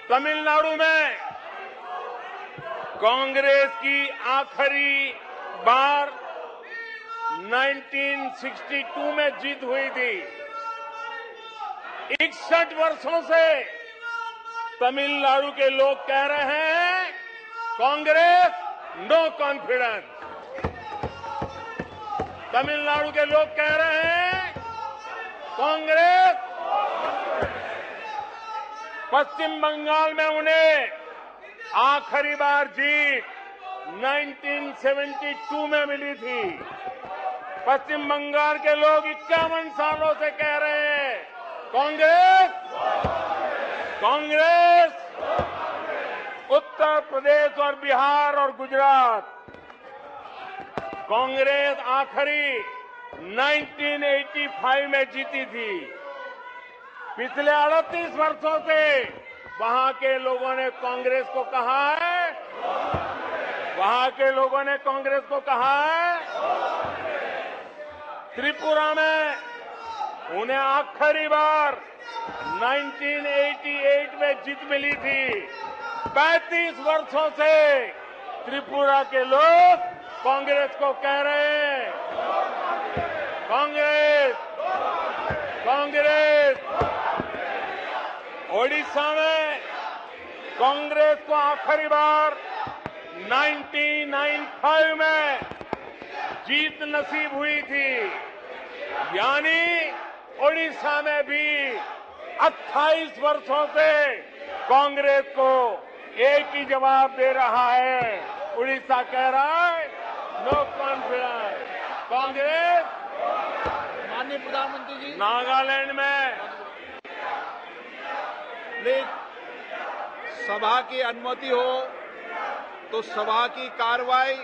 तमिलनाडु में कांग्रेस की आखिरी बार 1962 में जीत हुई थी। 61 वर्षों से तमिलनाडु के लोग कह रहे हैं कांग्रेस नो कॉन्फिडेंस। तमिलनाडु के लोग कह रहे हैं कांग्रेस। पश्चिम बंगाल में उन्हें आखिरी बार जीत 1972 में मिली थी। पश्चिम बंगाल के लोग 51 सालों से कह रहे हैं कांग्रेस कांग्रेस। उत्तर प्रदेश और बिहार और गुजरात कांग्रेस आखिरी 1985 में जीती थी। पिछले 38 वर्षों से वहां के लोगों ने कांग्रेस को कहा है, वहां के लोगों ने कांग्रेस को कहा है। त्रिपुरा में उन्हें आखिरी बार 1988 में जीत मिली थी। 35 वर्षों से त्रिपुरा के लोग कांग्रेस को कह रहे हैं कांग्रेस कांग्रेस। ओडिशा में कांग्रेस को आखिरी बार 1995 में जीत नसीब हुई थी। यानी ओडिशा में भी 28 वर्षों से कांग्रेस को एक ही जवाब दे रहा है। उड़ीसा कह रहा है नो कॉन्फिडेंस कांग्रेस। माननीय प्रधानमंत्री जी, नागालैंड में प्लीज सभा की अनुमति हो तो सभा की कार्रवाई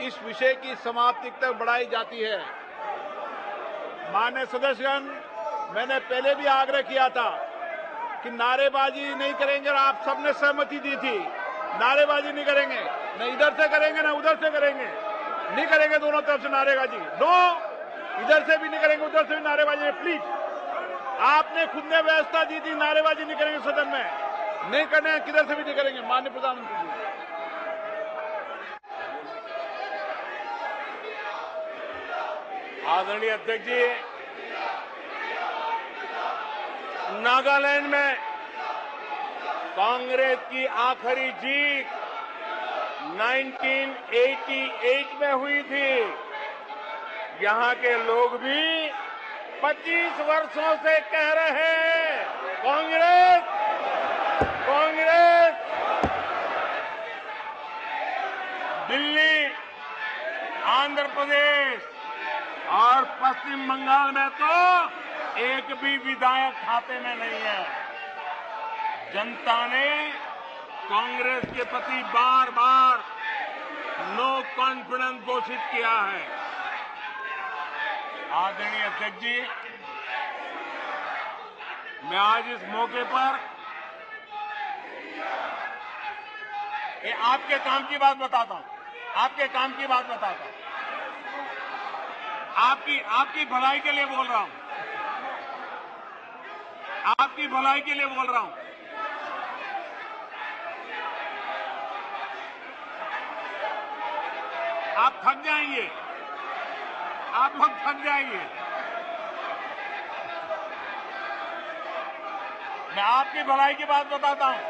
इस विषय की समाप्ति तक बढ़ाई जाती है। माननीय सदस्यगण, मैंने पहले भी आग्रह किया था कि नारेबाजी नहीं करेंगे और आप सबने सहमति दी थी। नारेबाजी नहीं करेंगे, न इधर से करेंगे न उधर से करेंगे, नहीं करेंगे दोनों तरफ से नारेबाजी। नो, इधर से भी नहीं करेंगे उधर से भी नारेबाजी। प्लीज, आपने खुद ने व्यवस्था दी थी, नारेबाजी नहीं करेंगे सदन में, नहीं करने किधर से भी नहीं करेंगे। माननीय प्रधानमंत्री जी, आदरणीय अध्यक्ष जी, नागालैंड में कांग्रेस की आखिरी जीत 1988 में हुई थी। यहां के लोग भी 25 वर्षों से कह रहे हैं कांग्रेस कांग्रेस। दिल्ली, आंध्र प्रदेश और पश्चिम बंगाल में तो एक भी विधायक खाते में नहीं है। जनता ने कांग्रेस के प्रति बार बार नो कॉन्फिडेंस घोषित किया है। आदरणीय अध्यक्ष जी, मैं आज इस मौके पर ये आपके काम की बात बताता हूं, आपके काम की बात बताता हूं, आपकी भलाई के लिए बोल रहा हूं, आपकी भलाई के लिए बोल रहा हूं। आप थक जाएंगे, आप लोग थक जाएंगे। मैं आपकी भलाई की बात बताता हूं।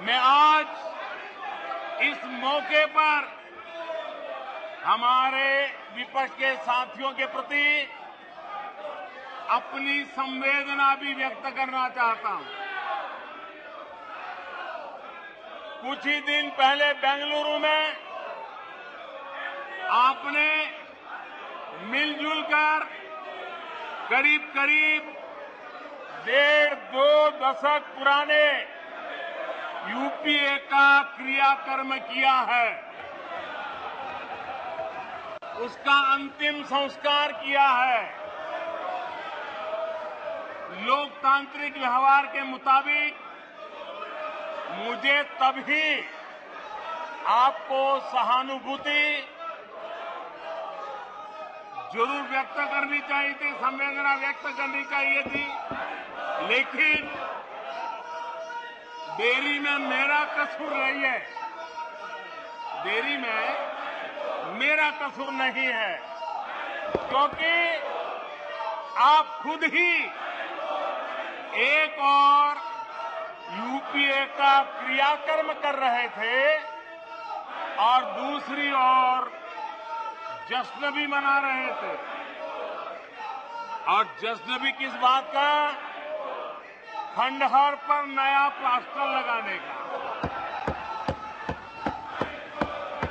मैं आज इस मौके पर हमारे विपक्ष के साथियों के प्रति अपनी संवेदना भी व्यक्त करना चाहता हूं। कुछ ही दिन पहले बेंगलुरु में आपने मिलजुल कर करीब करीब 1.5-2 दशक पुराने यूपीए का क्रियाकर्म किया है, उसका अंतिम संस्कार किया है। लोकतांत्रिक व्यवहार के मुताबिक मुझे तभी आपको सहानुभूति जरूर व्यक्त करनी चाहिए थी, संवेदना व्यक्त करनी चाहिए थी, लेकिन देरी में मेरा कसूर नहीं है। देरी में मेरा कसूर नहीं है, क्योंकि आप खुद ही एक और यूपीए का क्रियाकर्म कर रहे थे और दूसरी ओर जश्न भी मना रहे थे। और जश्न भी किस बात का? खंडहर पर नया प्लास्टर लगाने का।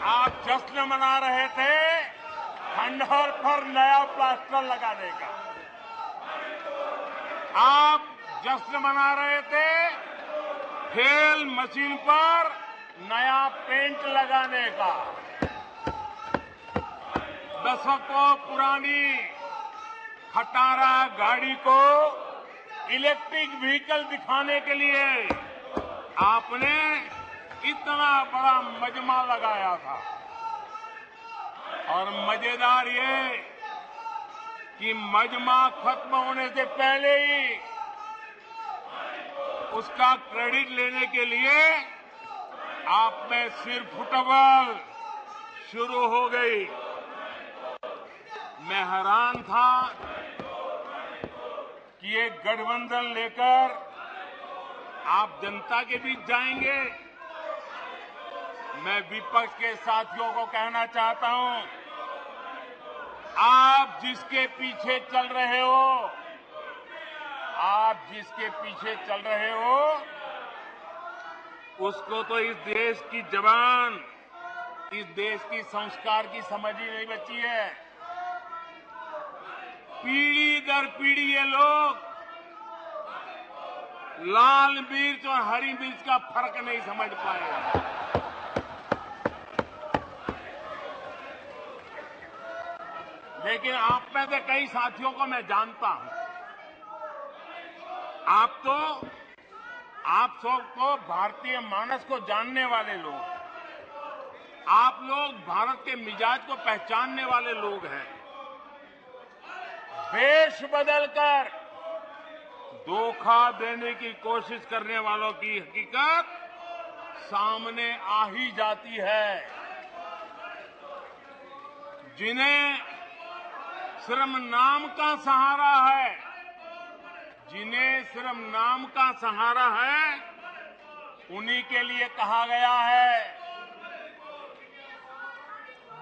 आप जश्न मना रहे थे खंडहर पर नया प्लास्टर लगाने का। आप जश्न मना रहे थे खेल मशीन पर नया पेंट लगाने का। दशकों पुरानी खटारा गाड़ी को इलेक्ट्रिक व्हीकल दिखाने के लिए आपने इतना बड़ा मजमा लगाया था। और मजेदार ये कि मजमा खत्म होने से पहले ही उसका क्रेडिट लेने के लिए आप में सिर फुटबॉल शुरू हो गई। मैं हैरान था कि ये गठबंधन लेकर आप जनता के बीच जाएंगे। मैं विपक्ष के साथियों को कहना चाहता हूं, आप जिसके पीछे चल रहे हो, आप जिसके पीछे चल रहे हो, उसको तो इस देश की जबान, इस देश की संस्कार की समझ ही नहीं बची है। पीढ़ी दर पीढ़ी ये लोग लाल मिर्च और हरी मिर्च का फर्क नहीं समझ पाए। लेकिन आप में से कई साथियों को मैं जानता हूं। आप सबको भारतीय मानस को जानने वाले लोग, आप लोग भारत के मिजाज को पहचानने वाले लोग हैं। वेश बदलकर धोखा देने की कोशिश करने वालों की हकीकत सामने आ ही जाती है। जिन्हें सिर्फ नाम का सहारा है, जिन्हें सिर्फ नाम का सहारा है, उन्हीं के लिए कहा गया है,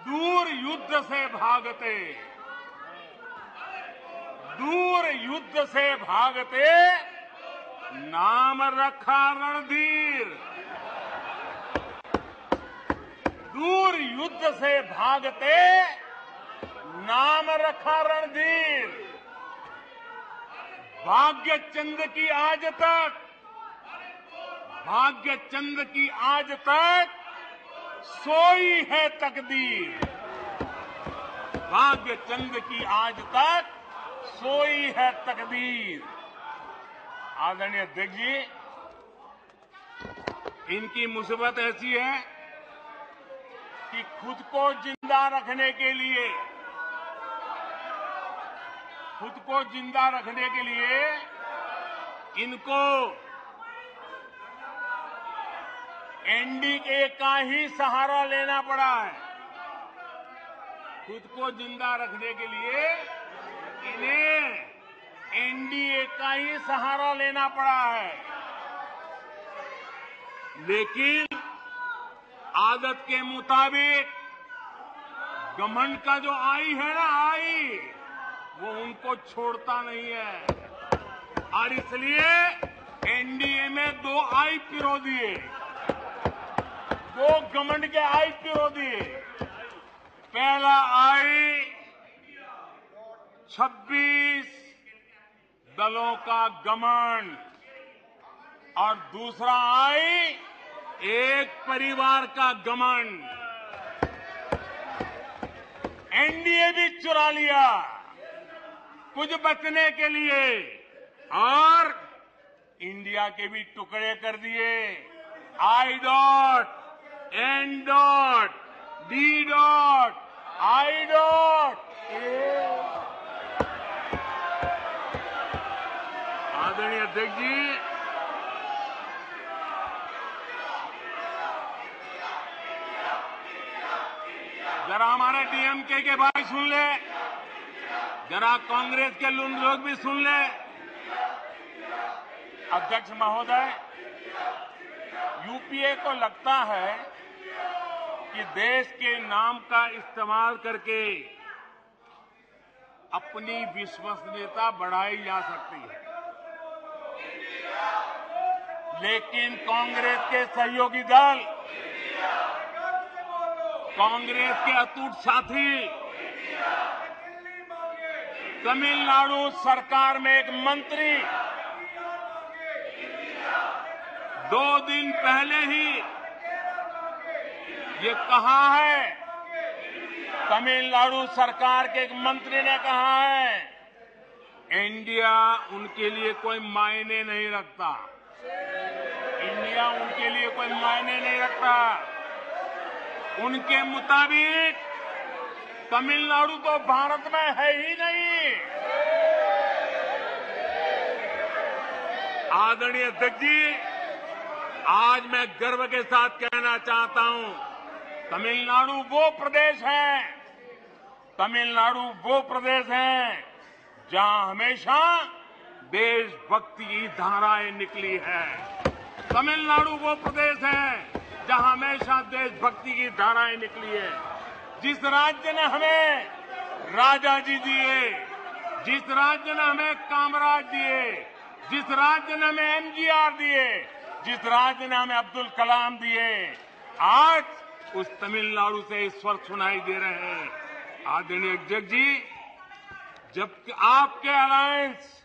दूर युद्ध से भागते, दूर युद्ध से भागते, नाम रखा रणधीर। दूर युद्ध से भागते, नाम रखा रणधीर। भाग्य चंद की आज तक, भाग्य चंद की आज तक सोई है तकदीर। भाग्य चंद की आज तक सोई है तकदीर। आदरणीय अध्यक्ष जी, इनकी मुसीबत ऐसी है कि खुद को जिंदा रखने के लिए, खुद को जिंदा रखने के लिए इनको एनडीए का ही सहारा लेना पड़ा है। खुद को जिंदा रखने के लिए इन्हें एनडीए का ही सहारा लेना पड़ा है। लेकिन आदत के मुताबिक घमंड का जो आई है ना, आई वो उनको छोड़ता नहीं है। और इसलिए एनडीए में 2 आई पिरो दिए, 2 घमंड के आई पिरो दिए। पहला आई 26 दलों का घमंड और दूसरा आई एक परिवार का घमंड। एनडीए भी चुरा लिया कुछ बचने के लिए और इंडिया के भी टुकड़े कर दिए। I dot N dot D dot I dot A. आदरणीय अध्यक्ष जी, जरा हमारे डीएमके के भाई सुन ले, जरा कांग्रेस के लोग भी सुन ले। अध्यक्ष महोदय, यूपीए को लगता है कि देश के नाम का इस्तेमाल करके अपनी विश्वसनीयता बढ़ाई जा सकती है, लेकिन कांग्रेस के सहयोगी दल, कांग्रेस के अटूट साथी तमिलनाडु सरकार में एक मंत्री 2 दिन पहले ही ये कहा है, तमिलनाडु सरकार के एक मंत्री ने कहा है, इंडिया उनके लिए कोई मायने नहीं रखता, इंडिया उनके लिए कोई मायने नहीं रखता। उनके मुताबिक तमिलनाडु तो भारत में है ही नहीं। आदरणीय अध्यक्ष जी, आज मैं गर्व के साथ कहना चाहता हूं, तमिलनाडु वो प्रदेश है, तमिलनाडु वो प्रदेश है जहां हमेशा देशभक्ति की धाराएं निकली है। तमिलनाडु वो प्रदेश है जहां हमेशा देशभक्ति की धाराएं निकली है। जिस राज्य ने हमें राजा जी दिए, जिस राज्य ने हमें कामराज दिए, जिस राज्य ने हमें एमजीआर दिए, जिस राज्य ने हमें अब्दुल कलाम दिए, आज उस तमिलनाडु से स्वर सुनाई दे रहे हैं। आदरणीय अध्यक्ष जी, जब आपके अलायंस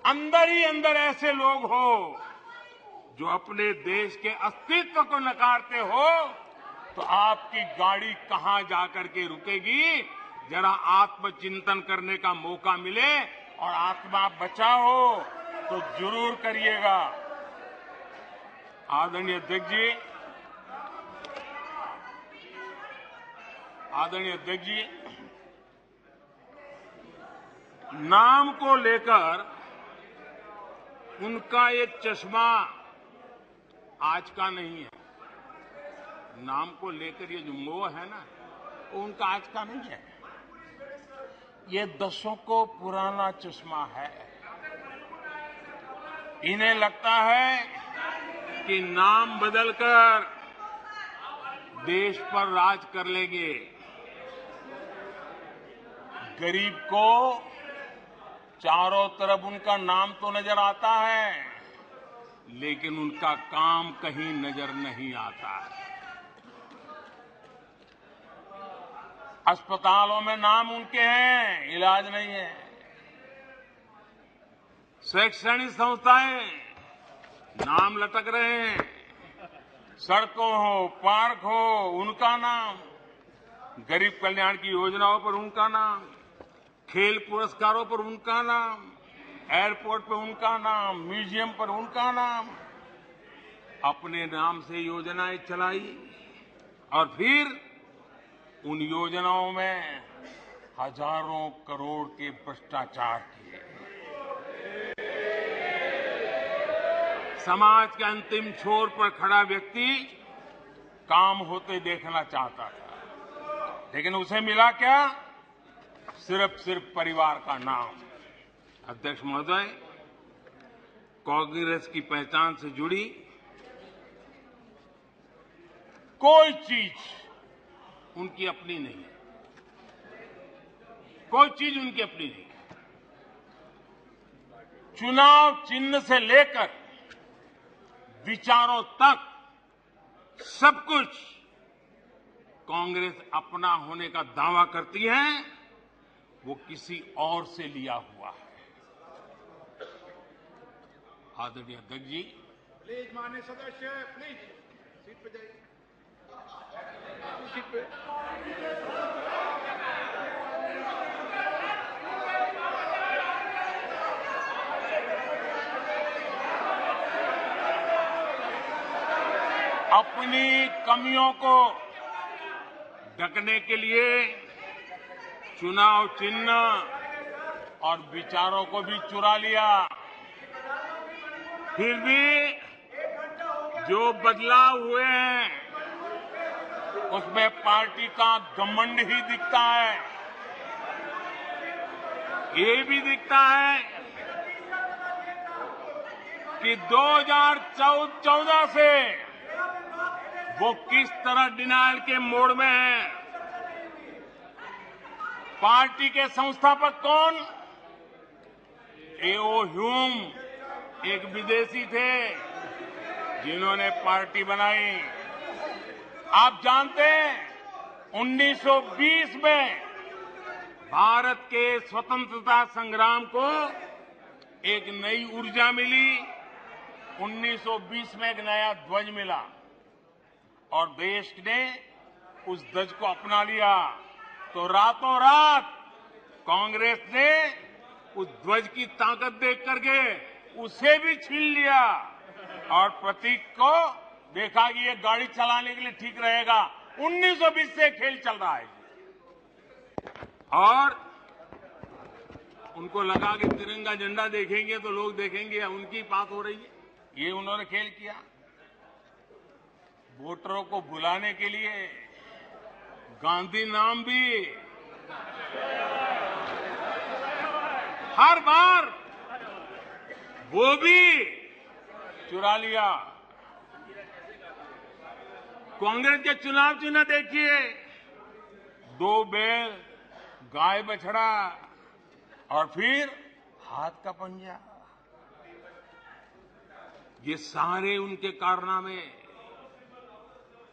अंदर ही अंदर ऐसे लोग हो जो अपने देश के अस्तित्व को नकारते हो, तो आपकी गाड़ी कहां जाकर के रुकेगी? जरा आत्मचिंतन करने का मौका मिले और आत्मा बचाओ तो जरूर करिएगा। आदरणीय अध्यक्ष जी, आदरणीय अध्यक्ष जी, नाम को लेकर उनका ये चश्मा आज का नहीं है। नाम को लेकर ये जो मोह है ना, वो उनका आज का नहीं है, ये दशकों पुराना चश्मा है। इन्हें लगता है कि नाम बदलकर देश पर राज कर लेंगे। गरीब को चारों तरफ उनका नाम तो नजर आता है, लेकिन उनका काम कहीं नजर नहीं आता है। अस्पतालों में नाम उनके हैं, इलाज नहीं है। शैक्षणिक संस्थाएं नाम लटक रहे हैं, सड़कों हो, पार्क हो, उनका नाम, गरीब कल्याण की योजनाओं पर उनका नाम, खेल पुरस्कारों पर उनका नाम, एयरपोर्ट पर उनका नाम, म्यूजियम पर उनका नाम। अपने नाम से योजनाएं चलाई और फिर उन योजनाओं में हजारों करोड़ के भ्रष्टाचार किए। समाज के अंतिम छोर पर खड़ा व्यक्ति काम होते देखना चाहता था, लेकिन उसे मिला क्या? सिर्फ परिवार का नाम। अध्यक्ष महोदय, कांग्रेस की पहचान से जुड़ी कोई चीज उनकी अपनी नहीं है, कोई चीज उनकी अपनी नहीं है। चुनाव चिन्ह से लेकर विचारों तक सब कुछ कांग्रेस अपना होने का दावा करती है, वो किसी और से लिया हुआ है। आदरणीय अध्यक्ष जी, प्लीज माननीय सदस्य, प्लीज सीट पे जाइए, सीट पे। अपनी कमियों को ढकने के लिए चुनाव चिन्ह और विचारों को भी चुरा लिया। फिर भी जो बदलाव हुए हैं उसमें पार्टी का घमंड ही दिखता है। ये भी दिखता है कि 2014 से वो किस तरह डिनायल के मोड में है। पार्टी के संस्थापक कौन? एओ ह्यूम एक विदेशी थे जिन्होंने पार्टी बनाई। आप जानते हैं 1920 में भारत के स्वतंत्रता संग्राम को एक नई ऊर्जा मिली। 1920 में एक नया ध्वज मिला और देश ने उस ध्वज को अपना लिया। तो रातों रात कांग्रेस ने उस ध्वज की ताकत देख करके उसे भी छीन लिया और प्रतीक को देखा कि ये गाड़ी चलाने के लिए ठीक रहेगा। 1920 से खेल चल रहा है और उनको लगा कि तिरंगा झंडा देखेंगे तो लोग देखेंगे उनकी बात हो रही है। ये उन्होंने खेल किया। वोटरों को भुलाने के लिए गांधी नाम भी हर बार वो भी चुरा लिया। कांग्रेस के चुनाव चिन्ह देखिए, 2 बैल, गाय बछड़ा और फिर हाथ का पंजा। ये सारे उनके कारनामे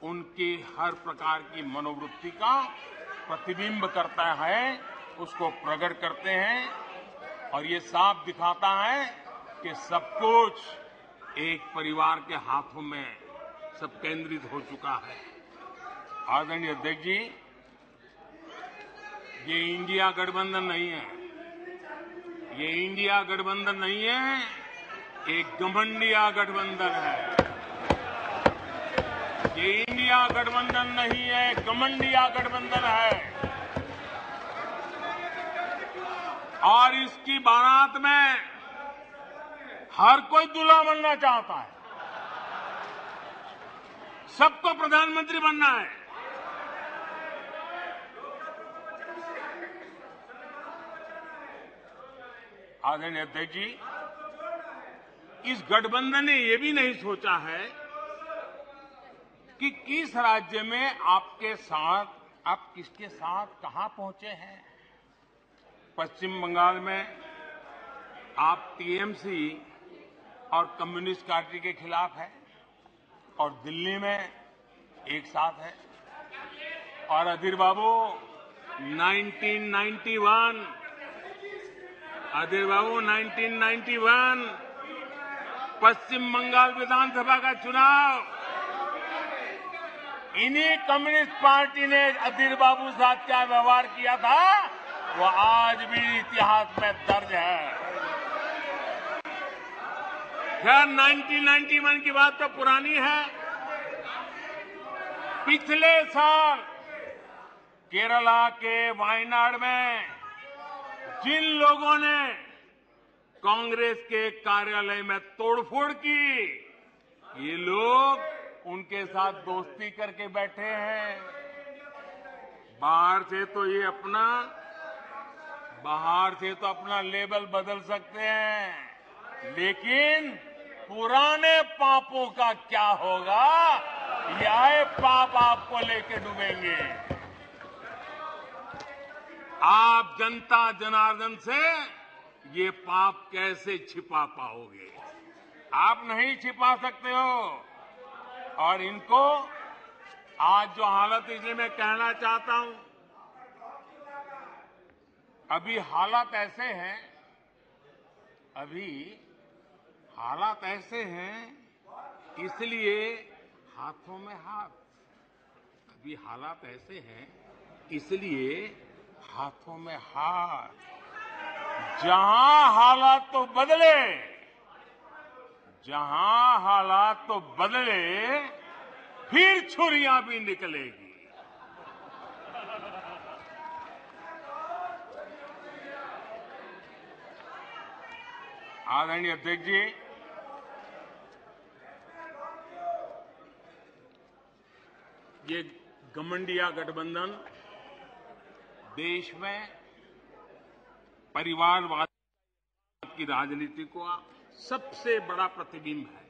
उनकी हर प्रकार की मनोवृत्ति का प्रतिबिंब करता है, उसको प्रकट करते हैं और ये साफ दिखाता है कि सब कुछ एक परिवार के हाथों में सब केंद्रित हो चुका है। आदरणीय अध्यक्ष जी, ये इंडिया गठबंधन नहीं है, ये इंडिया गठबंधन नहीं है, एक घमंडिया गठबंधन है। ये इंडिया गठबंधन नहीं है, घमंडिया गठबंधन है। और इसकी बारात में हर कोई दूल्हा बनना चाहता है, सबको प्रधानमंत्री बनना है। आदरणीय अध्यक्ष जी, इस गठबंधन ने यह भी नहीं सोचा है कि किस राज्य में आपके साथ, आप किसके साथ कहां पहुंचे हैं। पश्चिम बंगाल में आप टीएमसी और कम्युनिस्ट पार्टी के खिलाफ है और दिल्ली में एक साथ है। और अधीर बाबू 1991 पश्चिम बंगाल विधानसभा का चुनाव इन्हीं कम्युनिस्ट पार्टी ने अधीर बाबू साथ क्या व्यवहार किया था वो आज भी इतिहास में दर्ज है। खैर 1991 की बात तो पुरानी है। पिछले साल केरला के वायनाड में जिन लोगों ने कांग्रेस के कार्यालय में तोड़फोड़ की, ये लोग उनके साथ दोस्ती करके बैठे हैं। बाहर से तो अपना लेबल बदल सकते हैं, लेकिन पुराने पापों का क्या होगा, यह पाप आपको लेके डूबेंगे। आप जनता जनार्दन से ये पाप कैसे छिपा पाओगे? आप नहीं छिपा सकते हो। और इनको आज जो हालत, इसलिए मैं कहना चाहता हूं, अभी हालात ऐसे हैं इसलिए हाथों में हाथ। अभी हालात ऐसे हैं इसलिए हाथों में हाथ। जहां हालात तो बदले फिर छुरियां भी निकलेगी। आदरणीय अध्यक्ष जी, ये घमंडिया गठबंधन देश में परिवारवाद की राजनीति का सबसे बड़ा प्रतिबिंब है।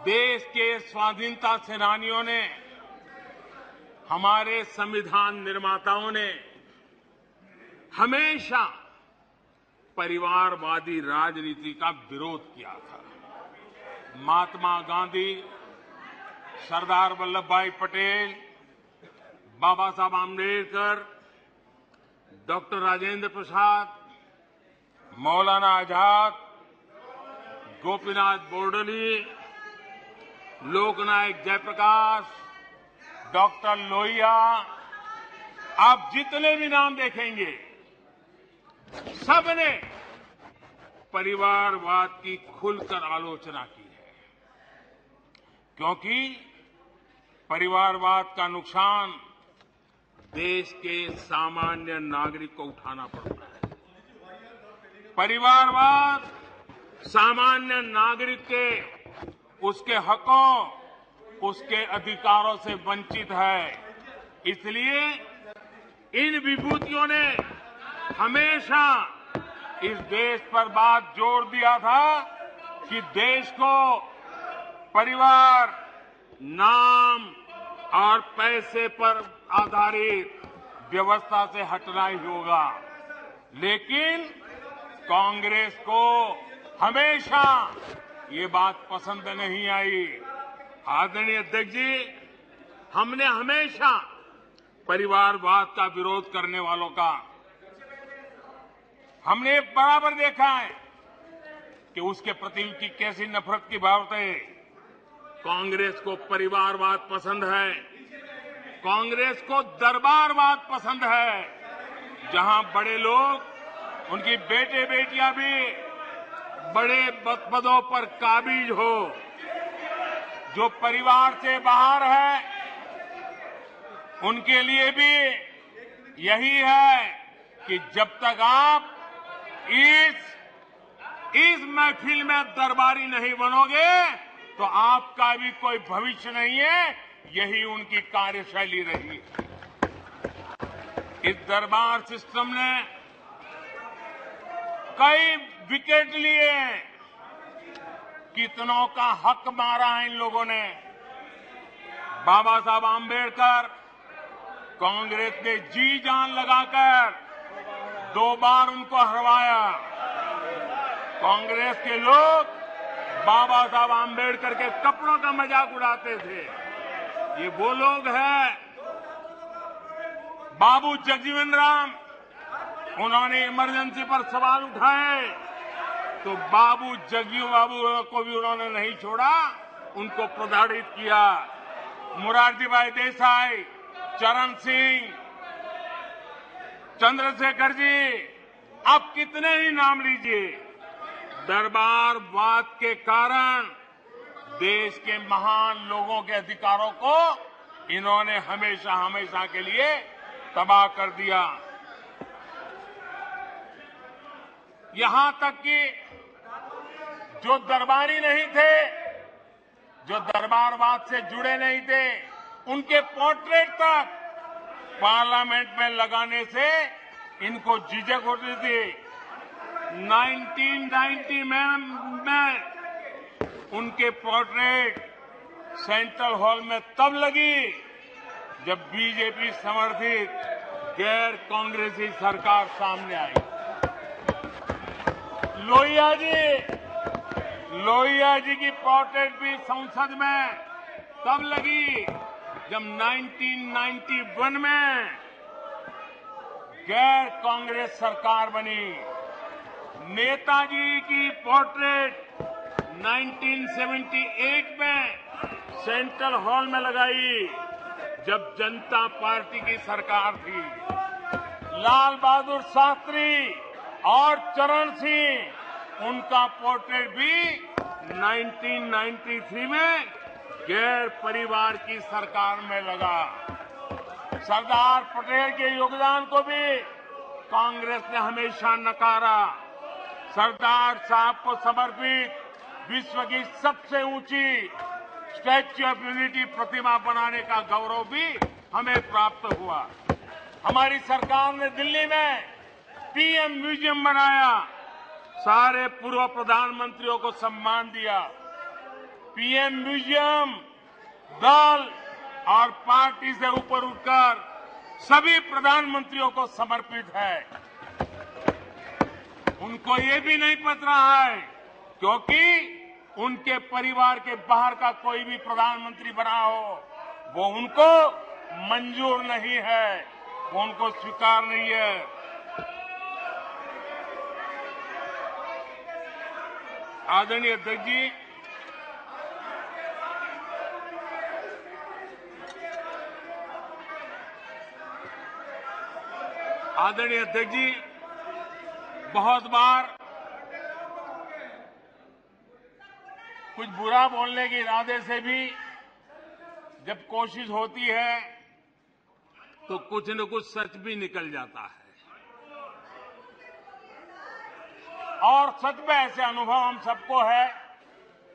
देश के स्वाधीनता सेनानियों ने, हमारे संविधान निर्माताओं ने हमेशा परिवारवादी राजनीति का विरोध किया था। महात्मा गांधी, सरदार वल्लभ भाई पटेल, बाबा साहब आम्बेडकर, डॉक्टर राजेंद्र प्रसाद, मौलाना आजाद, गोपीनाथ बोरदोली, लोकनायक जयप्रकाश, डॉक्टर लोहिया, आप जितने भी नाम देखेंगे, सबने परिवारवाद की खुलकर आलोचना की है, क्योंकि परिवारवाद का नुकसान देश के सामान्य नागरिक को उठाना पड़ता है। परिवारवाद सामान्य नागरिक के उसके हकों, उसके अधिकारों से वंचित है। इसलिए इन विभूतियों ने हमेशा इस देश पर बात जोर दिया था कि देश को परिवार, नाम और पैसे पर आधारित व्यवस्था से हटना ही होगा। लेकिन कांग्रेस को हमेशा ये बात पसंद नहीं आई। आदरणीय अध्यक्ष जी, हमने हमेशा परिवारवाद का विरोध करने वालों का हमने बराबर देखा है कि उसके प्रति उनकी कैसी नफरत की बात है। कांग्रेस को परिवारवाद पसंद है, कांग्रेस को दरबारवाद पसंद है, जहां बड़े लोग, उनकी बेटे बेटियां भी बड़े पदों पर काबिज हो। जो परिवार से बाहर है, उनके लिए भी यही है कि जब तक आप इस महफिल में दरबारी नहीं बनोगे तो आपका भी कोई भविष्य नहीं है। यही उनकी कार्यशैली रही है। इस दरबार सिस्टम ने कई विकेट लिए, कितनों का हक मारा है इन लोगों ने। बाबा साहब आम्बेडकर, कांग्रेस ने जी जान लगाकर 2 बार उनको हरवाया। कांग्रेस के लोग बाबा साहब आम्बेडकर के कपड़ों का मजाक उड़ाते थे। ये वो लोग हैं। बाबू जगजीवन राम, उन्होंने इमरजेंसी पर सवाल उठाए तो बाबू जगजीवन बाबू को भी उन्होंने नहीं छोड़ा, उनको प्रताड़ित किया। मोरारजी भाई देसाई, चरण सिंह, चंद्रशेखर जी, आप कितने ही नाम लीजिए, दरबारवाद के कारण देश के महान लोगों के अधिकारों को इन्होंने हमेशा हमेशा के लिए तबाह कर दिया। यहां तक कि जो दरबारी नहीं थे, जो दरबारवाद से जुड़े नहीं थे, उनके पोर्ट्रेट तक पार्लियामेंट में लगाने से इनको झिझक होती थी। 1990 में उनके पोर्ट्रेट सेंट्रल हॉल में तब लगी जब बीजेपी समर्थित गैर कांग्रेसी सरकार सामने आई। लोहिया जी की पोर्ट्रेट भी संसद में तब लगी जब 1991 में गैर कांग्रेस सरकार बनी। नेताजी की पोर्ट्रेट 1978 में सेंट्रल हॉल में लगाई जब जनता पार्टी की सरकार थी। लाल बहादुर शास्त्री और चरण सिंह, उनका पोर्ट्रेट भी 1993 में गैर परिवार की सरकार में लगा। सरदार पटेल के योगदान को भी कांग्रेस ने हमेशा नकारा। सरदार साहब को समर्पित विश्व की सबसे ऊंची स्टैच्यू ऑफ यूनिटी प्रतिमा बनाने का गौरव भी हमें प्राप्त हुआ। हमारी सरकार ने दिल्ली में पीएम म्यूजियम बनाया, सारे पूर्व प्रधानमंत्रियों को सम्मान दिया। पीएम म्यूजियम दल और पार्टी से ऊपर उठकर सभी प्रधानमंत्रियों को समर्पित है। उनको ये भी नहीं पता रहा है, क्योंकि उनके परिवार के बाहर का कोई भी प्रधानमंत्री बना हो, वो उनको मंजूर नहीं है, वो उनको स्वीकार नहीं है। आदरणीय अध्यक्ष जी, बहुत बार कुछ बुरा बोलने के इरादे से भी जब कोशिश होती है तो कुछ न कुछ सच भी निकल जाता है, और सच में ऐसे अनुभव हम सबको है,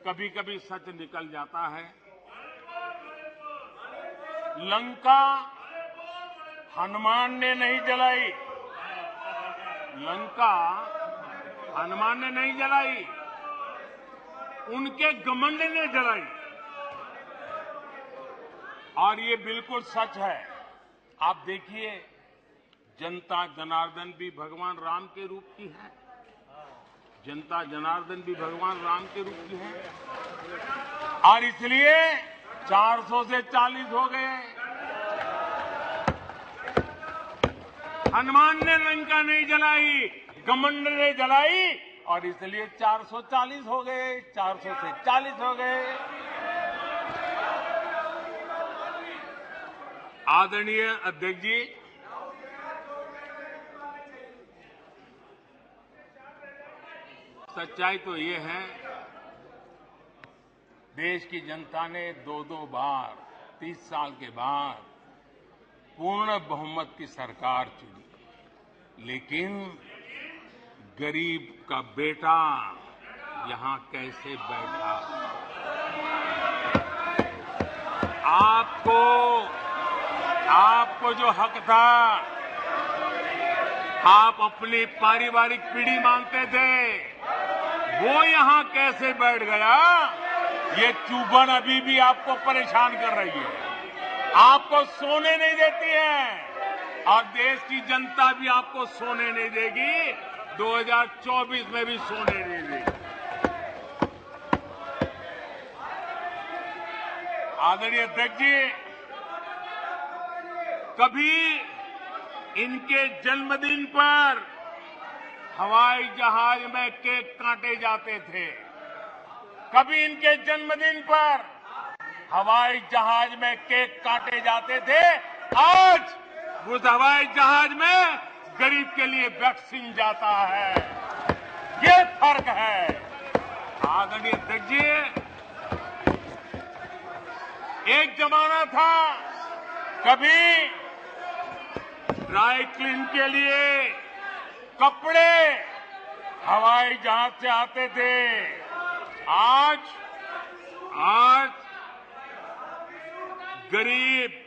कभी कभी सच निकल जाता है। लंका हनुमान ने नहीं जलाई, लंका हनुमान ने नहीं जलाई, उनके घमंड ने जलाई। और ये बिल्कुल सच है। आप देखिए, जनता जनार्दन भी भगवान राम के रूप की है, जनता जनार्दन भी भगवान राम के रूप की है, और इसलिए 400 से 40 हो गए। हनुमान ने लंका नहीं जलाई, घमंड ने जलाई, और इसलिए 440 हो गए, 400 से 40 हो गए। आदरणीय अध्यक्ष जी, सच्चाई तो ये है, देश की जनता ने दो बार 30 साल के बाद पूर्ण बहुमत की सरकार चुनी, लेकिन गरीब का बेटा यहां कैसे बैठा? आपको जो हक था, आप अपनी पारिवारिक पीढ़ी मानते थे, वो यहां कैसे बैठ गया? ये चुभन अभी भी आपको परेशान कर रही है, आपको सोने नहीं देती है, और देश की जनता भी आपको सोने नहीं देगी, 2024 में भी सोने नहीं देगी। आदरणीय अध्यक्ष जी, कभी इनके जन्मदिन पर हवाई जहाज में केक काटे जाते थे, कभी इनके जन्मदिन पर हवाई जहाज में केक काटे जाते थे। आज उस हवाई जहाज में गरीब के लिए वैक्सीन जाता है, ये फर्क है। आदरणीय अध्यक्ष जी, एक जमाना था, कभी ड्राई क्लीन के लिए कपड़े हवाई जहाज से आते थे, आज गरीब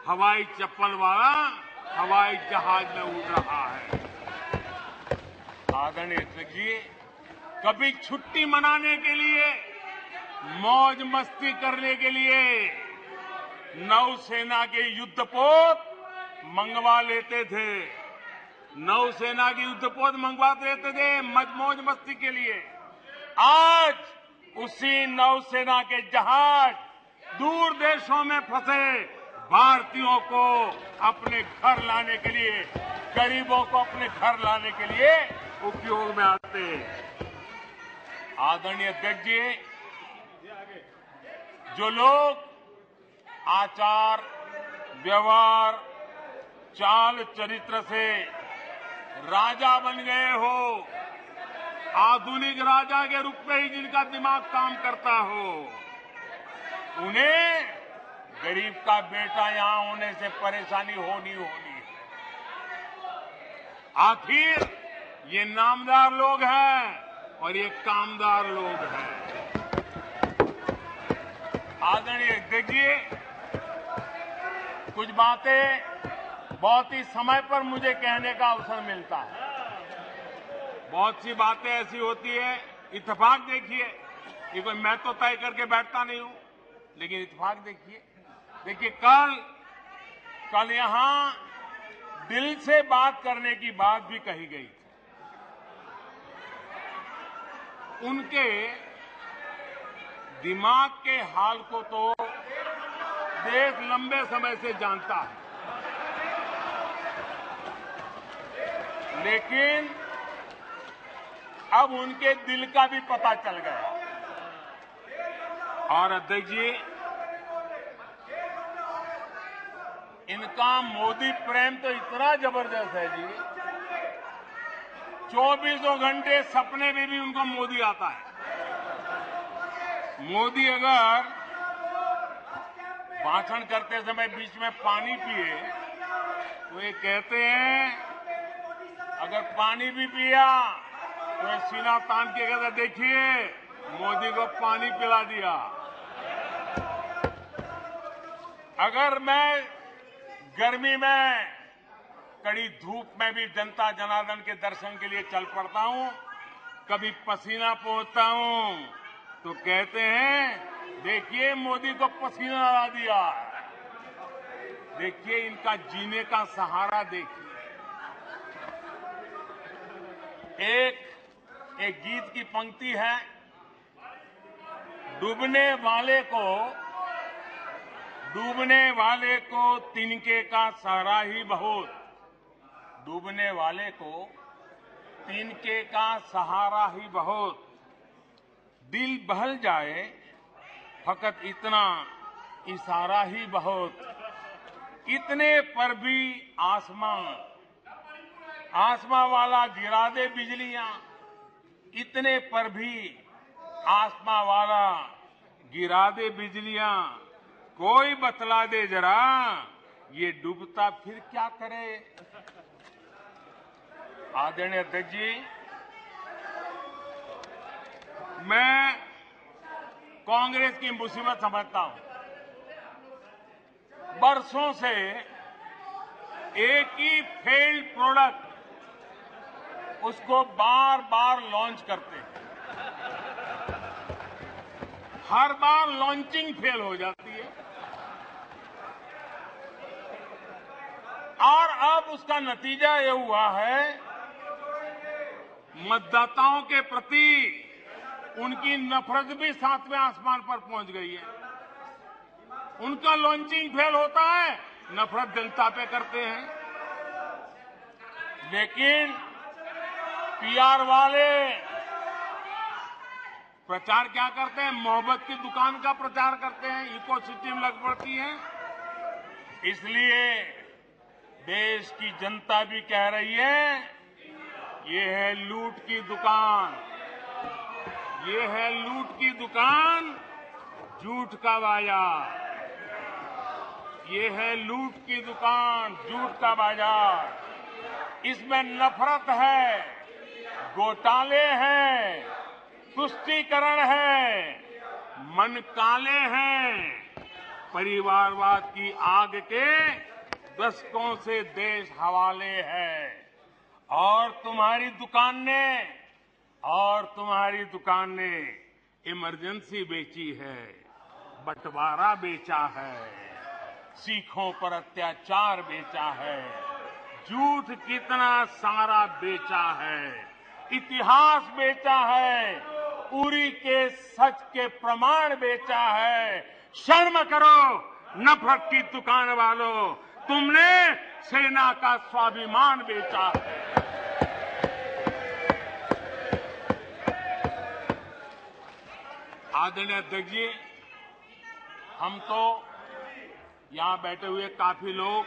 हवाई चप्पल वाला हवाई जहाज में उड़ रहा है। आदरणीय अध्यक्ष जी, कभी छुट्टी मनाने के लिए, मौज मस्ती करने के लिए नौसेना के युद्धपोत मंगवा लेते थे, नौसेना की युद्धपोत मंगवा लेते थे मौज मस्ती के लिए। आज उसी नौसेना के जहाज दूर देशों में फंसे भारतीयों को अपने घर लाने के लिए, गरीबों को अपने घर लाने के लिए उपयोग में आते। आदरणीय अध्यक्ष जी, जो लोग आचार व्यवहार चाल चरित्र से राजा बन गए हो, आधुनिक राजा के रूप में ही जिनका दिमाग काम करता हो, उन्हें गरीब का बेटा यहां होने से परेशानी होनी है। आखिर ये नामदार लोग हैं और ये कामदार लोग हैं। आदरणीय अध्यक्ष जी, कुछ बातें बहुत ही समय पर मुझे कहने का अवसर मिलता है। बहुत सी बातें ऐसी होती है, इत्तेफाक देखिए, ये कोई मैं तो तय करके बैठता नहीं हूं, लेकिन इत्तेफाक देखिए कल यहां दिल से बात करने की बात भी कही गई थी। उनके दिमाग के हाल को तो देश लंबे समय से जानता है, लेकिन अब उनके दिल का भी पता चल गया। और अध्यक्ष जी, इनका मोदी प्रेम तो इतना जबरदस्त है जी, 24 घंटे सपने में भी उनको मोदी आता है। मोदी अगर भाषण करते समय बीच में पानी पिए तो ये कहते हैं, अगर पानी भी पिया तो सीना तान के कहते, देखिए मोदी को पानी पिला दिया। अगर मैं गर्मी में कड़ी धूप में भी जनता जनार्दन के दर्शन के लिए चल पड़ता हूं, कभी पसीना पोंछता हूं, तो कहते हैं देखिए मोदी को पसीना ला दिया। देखिए इनका जीने का सहारा देखिए। एक गीत की पंक्ति है, डूबने वाले को तिनके का सहारा ही बहुत, डूबने वाले को तिनके का सहारा ही बहुत, दिल बहल जाए फकत इतना इशारा ही बहुत, इतने पर भी आसमां वाला गिरा दे बिजलियां, इतने पर भी आसमां वाला गिरा दे बिजलियां, कोई बतला दे जरा ये डूबता फिर क्या करे। आदरणीय अध्यक्ष जी, मैं कांग्रेस की मुसीबत समझता हूं। बरसों से एक ही फेल्ड प्रोडक्ट उसको बार बार लॉन्च करते हैं, हर बार लॉन्चिंग फेल हो जाती है और अब उसका नतीजा ये हुआ है, मतदाताओं के प्रति उनकी नफरत भी 7वें आसमान पर पहुंच गई है। उनका लॉन्चिंग फेल होता है, नफरत जनता पे करते हैं। लेकिन पीआर वाले प्रचार क्या करते हैं, मोहब्बत की दुकान का प्रचार करते हैं, इकोसिस्टम लग पड़ती है। इसलिए देश की जनता भी कह रही है, ये है लूट की दुकान, ये है लूट की दुकान, झूठ का बाजार, ये है लूट की दुकान, झूठ का बाजार। इसमें नफरत है, घोटाले हैं, तुष्टीकरण है, मन काले हैं, परिवारवाद की आग के दशकों से देश हवाले है। और तुम्हारी दुकान ने इमरजेंसी बेची है, बंटवारा बेचा है, सिखों पर अत्याचार बेचा है, झूठ कितना सारा बेचा है, इतिहास बेचा है, उरी के सच के प्रमाण बेचा है। शर्म करो नफरत की दुकान वालों, तुमने सेना का स्वाभिमान बेचा है। आदरणीय अध्यक्ष जी, हम तो यहां बैठे हुए काफी लोग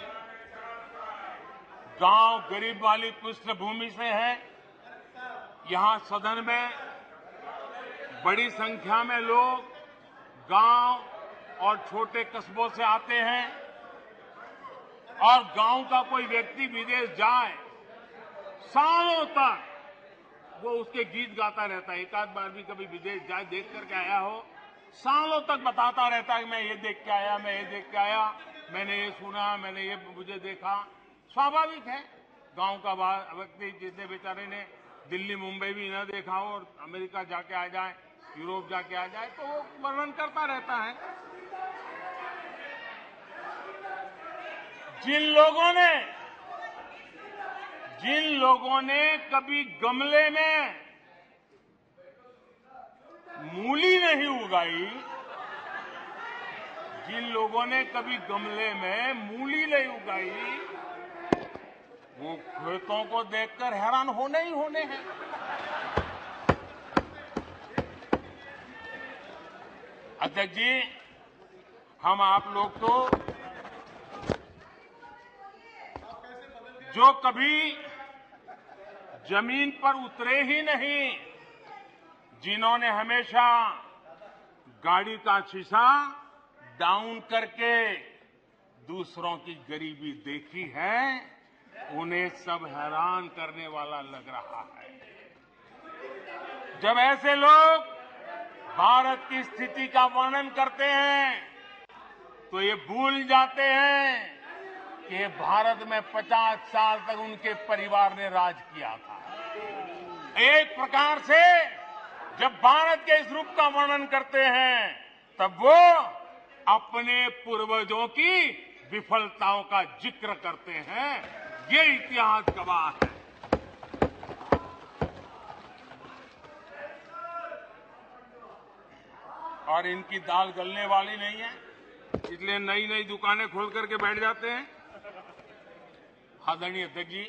गांव गरीब वाली पृष्ठभूमि से हैं। यहां सदन में बड़ी संख्या में लोग गांव और छोटे कस्बों से आते हैं और गांव का कोई व्यक्ति विदेश जाए, सालों तक वो उसके गीत गाता रहता है। एक आध बार भी कभी विदेश जाए, देख करके आया हो, सालों तक बताता रहता है कि मैं ये देख के आया, मैं ये देख के आया, मैंने ये सुना, मैंने ये मुझे देखा। स्वाभाविक है, गांव का व्यक्ति जितने बेचारे ने दिल्ली मुंबई भी न देखा हो और अमेरिका जाके आ जाए, यूरोप जाके आ जाए, तो वो वर्णन करता रहता है। जिन लोगों ने कभी गमले में मूली नहीं उगाई, जिन लोगों ने कभी गमले में मूली नहीं उगाई, वो खेतों को देखकर हैरान होने ही होने हैं। अध्यक्ष जी, हम आप लोग तो जो कभी जमीन पर उतरे ही नहीं, जिन्होंने हमेशा गाड़ी का शीशा डाउन करके दूसरों की गरीबी देखी है, उन्हें सब हैरान करने वाला लग रहा है। जब ऐसे लोग भारत की स्थिति का वर्णन करते हैं तो ये भूल जाते हैं कि भारत में 50 साल तक उनके परिवार ने राज किया था। एक प्रकार से जब भारत के इस रूप का वर्णन करते हैं तब वो अपने पूर्वजों की विफलताओं का जिक्र करते हैं। ये इतिहास गवाह है। और इनकी दाल गलने वाली नहीं है, इसलिए नई नई दुकानें खोल करके बैठ जाते हैं। आदरणीय अध्यक्ष जी,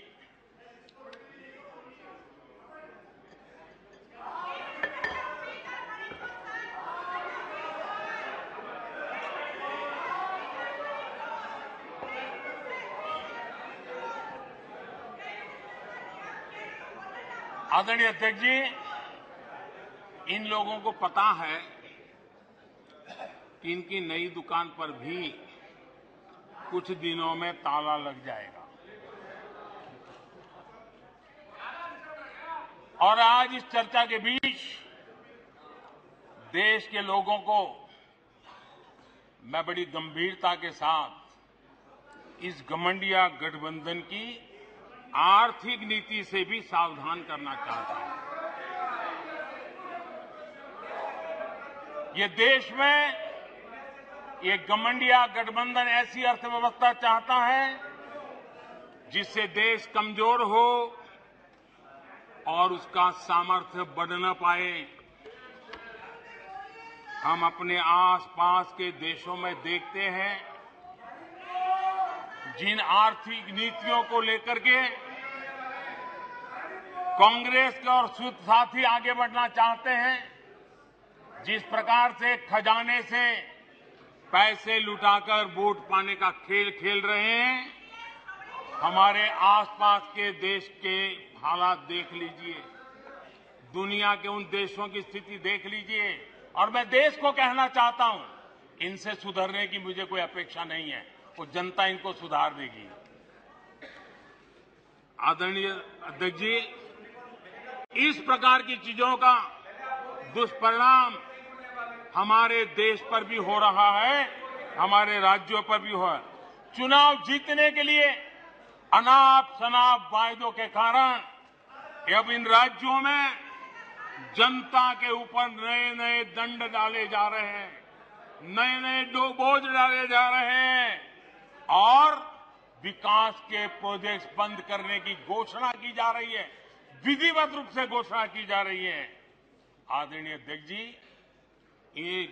आदरणीय अध्यक्ष जी, इन लोगों को पता है कि इनकी नई दुकान पर भी कुछ दिनों में ताला लग जाएगा। और आज इस चर्चा के बीच देश के लोगों को मैं बड़ी गंभीरता के साथ इस घमंडिया गठबंधन की आर्थिक नीति से भी सावधान करना चाहता हूं। ये देश में ये घमंडिया गठबंधन ऐसी अर्थव्यवस्था चाहता है जिससे देश कमजोर हो और उसका सामर्थ्य बढ़ न पाए। हम अपने आसपास के देशों में देखते हैं, जिन आर्थिक नीतियों को लेकर के कांग्रेस के और साथी आगे बढ़ना चाहते हैं, जिस प्रकार से खजाने से पैसे लुटाकर वोट पाने का खेल खेल रहे हैं, हमारे आसपास के देश के हालात देख लीजिए, दुनिया के उन देशों की स्थिति देख लीजिए। और मैं देश को कहना चाहता हूं, इनसे सुधरने की मुझे कोई अपेक्षा नहीं है, वो जनता इनको सुधार देगी। आदरणीय अध्यक्ष जी, इस प्रकार की चीजों का दुष्परिणाम हमारे देश पर भी हो रहा है, हमारे राज्यों पर भी हो रहा है। चुनाव जीतने के लिए अनाप शनाप वायदों के कारण अब इन राज्यों में जनता के ऊपर नए नए दंड डाले जा रहे हैं, नए नए बोझ डाले जा रहे हैं और विकास के प्रोजेक्ट्स बंद करने की घोषणा की जा रही है, विधिवत रूप से घोषणा की जा रही है। आदरणीय अध्यक्ष जी, ये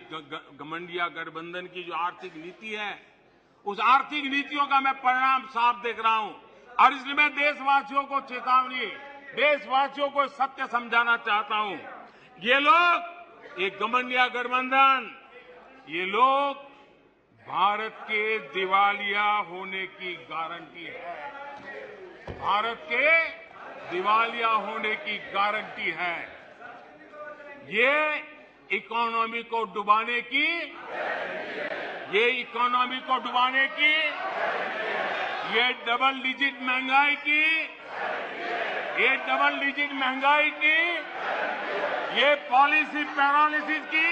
घमंडिया गठबंधन की जो आर्थिक नीति है, उस आर्थिक नीतियों का मैं परिणाम साफ देख रहा हूं और इसलिए मैं देशवासियों को चेतावनी, देशवासियों को सत्य समझाना चाहता हूं। ये लोग, ये घमंडिया गठबंधन, ये लोग भारत के दिवालिया होने की गारंटी है, भारत के दिवालिया होने की गारंटी है। ये इकोनॉमी को डुबाने की ये इकोनॉमी को डुबाने की, ये डबल डिजिट महंगाई की, ये डबल डिजिट महंगाई की, ये पॉलिसी पैरालिसिस की,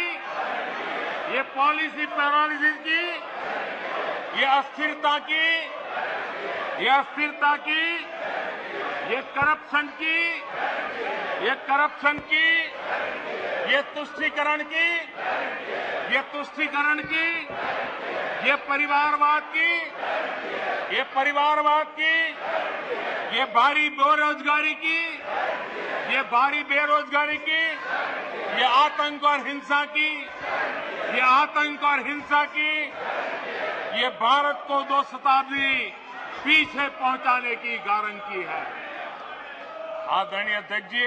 ये पॉलिसी पैरालिसिस की, ये अस्थिरता की, ये अस्थिरता की, ये करप्शन की, ये करप्शन की, ये तुष्टीकरण की, ये तुष्टीकरण की, ये परिवारवाद की, ये परिवारवाद की, ये भारी बेरोजगारी की, ये भारी बेरोजगारी की, ये आतंक और हिंसा की, ये आतंक और हिंसा की, ये भारत को 2 शताब्दी पीछे पहुंचाने की गारंटी है। आदरणीय अध्यक्ष जी,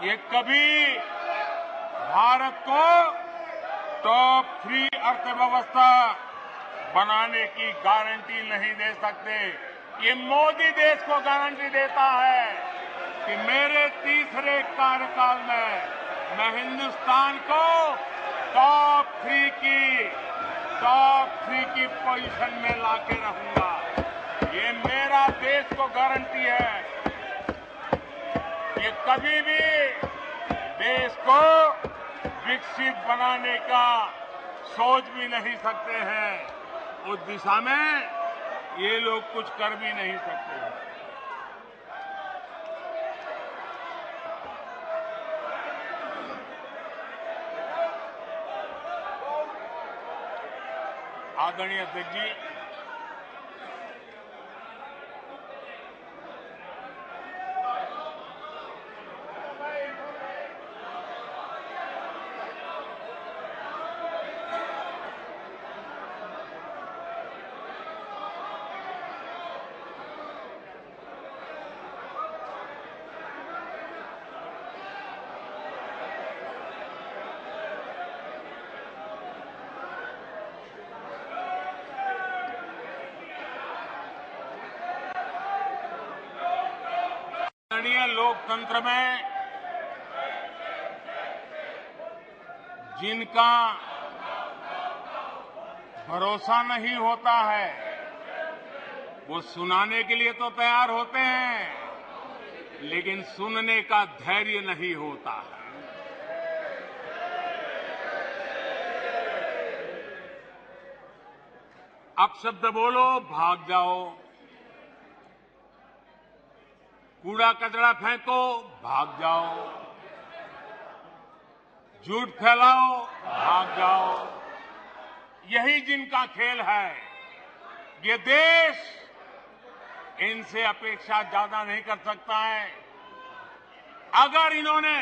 ये कभी भारत को टॉप 3 अर्थव्यवस्था बनाने की गारंटी नहीं दे सकते। ये मोदी देश को गारंटी देता है कि मेरे तीसरे कार्यकाल में मैं हिंदुस्तान को टॉप 3 की पोजीशन में लाके रहूंगा। ये मेरा देश को गारंटी है। ये कभी भी देश को विकसित बनाने का सोच भी नहीं सकते हैं। उस दिशा में ये लोग कुछ कर भी नहीं सकते। आदरणीय अध्यक्ष जी, लोकतंत्र में जिनका भरोसा नहीं होता है वो सुनाने के लिए तो तैयार होते हैं, लेकिन सुनने का धैर्य नहीं होता है। अपशब्द बोलो, भाग जाओ। कूड़ा कचरा फेंको, भाग जाओ। झूठ फैलाओ, भाग जाओ। यही जिनका खेल है। ये देश इनसे अपेक्षा ज्यादा नहीं कर सकता है। अगर इन्होंने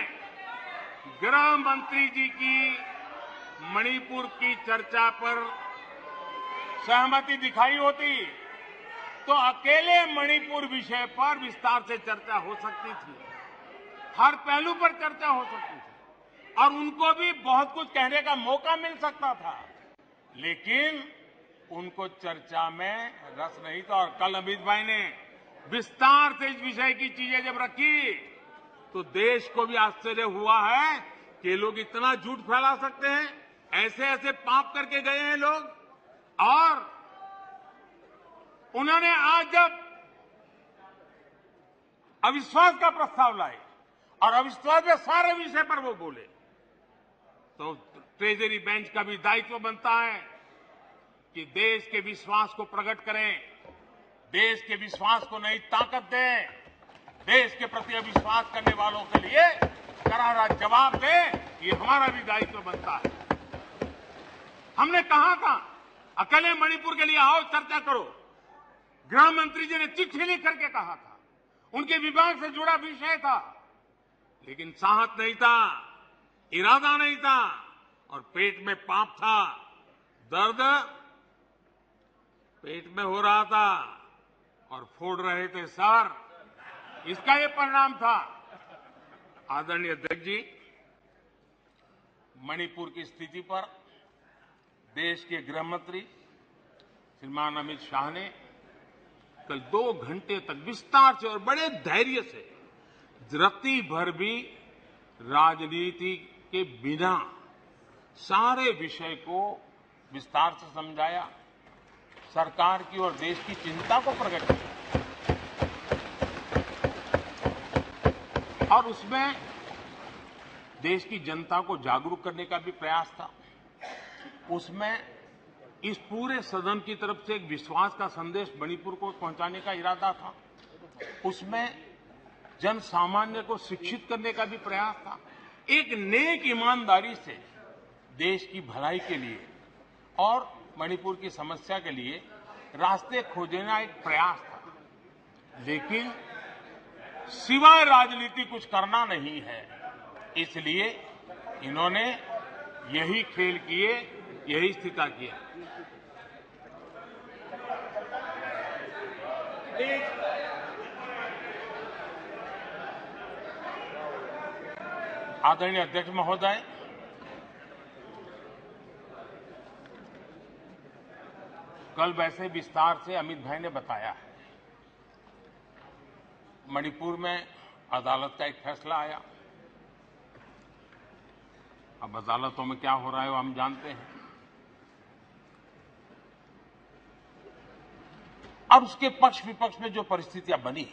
गृह मंत्री जी की मणिपुर की चर्चा पर सहमति दिखाई होती तो अकेले मणिपुर विषय पर विस्तार से चर्चा हो सकती थी, हर पहलू पर चर्चा हो सकती थी और उनको भी बहुत कुछ कहने का मौका मिल सकता था, लेकिन उनको चर्चा में रस नहीं था। और कल अमित भाई ने विस्तार से इस विषय की चीजें जब रखी तो देश को भी आश्चर्य हुआ है कि ये लोग इतना झूठ फैला सकते हैं। ऐसे ऐसे पाप करके गए हैं लोग। और उन्होंने आज जब अविश्वास का प्रस्ताव लाए और अविश्वास में सारे विषय पर वो बोले तो ट्रेजरी बेंच का भी दायित्व बनता है कि देश के विश्वास को प्रकट करें, देश के विश्वास को नई ताकत दें, देश के प्रति अविश्वास करने वालों के लिए करारा जवाब दें। ये हमारा भी दायित्व बनता है। हमने कहा था अकेले मणिपुर के लिए आओ, चर्चा करो। गृह मंत्री जी ने चिट्ठी लिख करके कहा था, उनके विभाग से जुड़ा विषय था, लेकिन साहस नहीं था, इरादा नहीं था और पेट में पाप था, दर्द पेट में हो रहा था और फोड़ रहे थे सर। इसका ये परिणाम था। आदरणीय अध्यक्ष जी, मणिपुर की स्थिति पर देश के गृह मंत्री श्रीमान अमित शाह ने कल 2 घंटे तक विस्तार से और बड़े धैर्य से रत्ती भर भी राजनीति के बिना सारे विषय को विस्तार से समझाया, सरकार की और देश की चिंता को प्रकट किया और उसमें देश की जनता को जागरूक करने का भी प्रयास था। उसमें इस पूरे सदन की तरफ से एक विश्वास का संदेश मणिपुर को पहुंचाने का इरादा था। उसमें जन सामान्य को शिक्षित करने का भी प्रयास था। एक नेक ईमानदारी से देश की भलाई के लिए और मणिपुर की समस्या के लिए रास्ते खोजना एक प्रयास था। लेकिन सिवाय राजनीति कुछ करना नहीं है, इसलिए इन्होंने यही खेल किए, यही स्थिति किया। आदरणीय अध्यक्ष महोदय, कल वैसे विस्तार से अमित भाई ने बताया है। मणिपुर में अदालत का एक फैसला आया। अब अदालतों में क्या हो रहा है वो हम जानते हैं। और उसके पक्ष विपक्ष में जो परिस्थितियां बनी,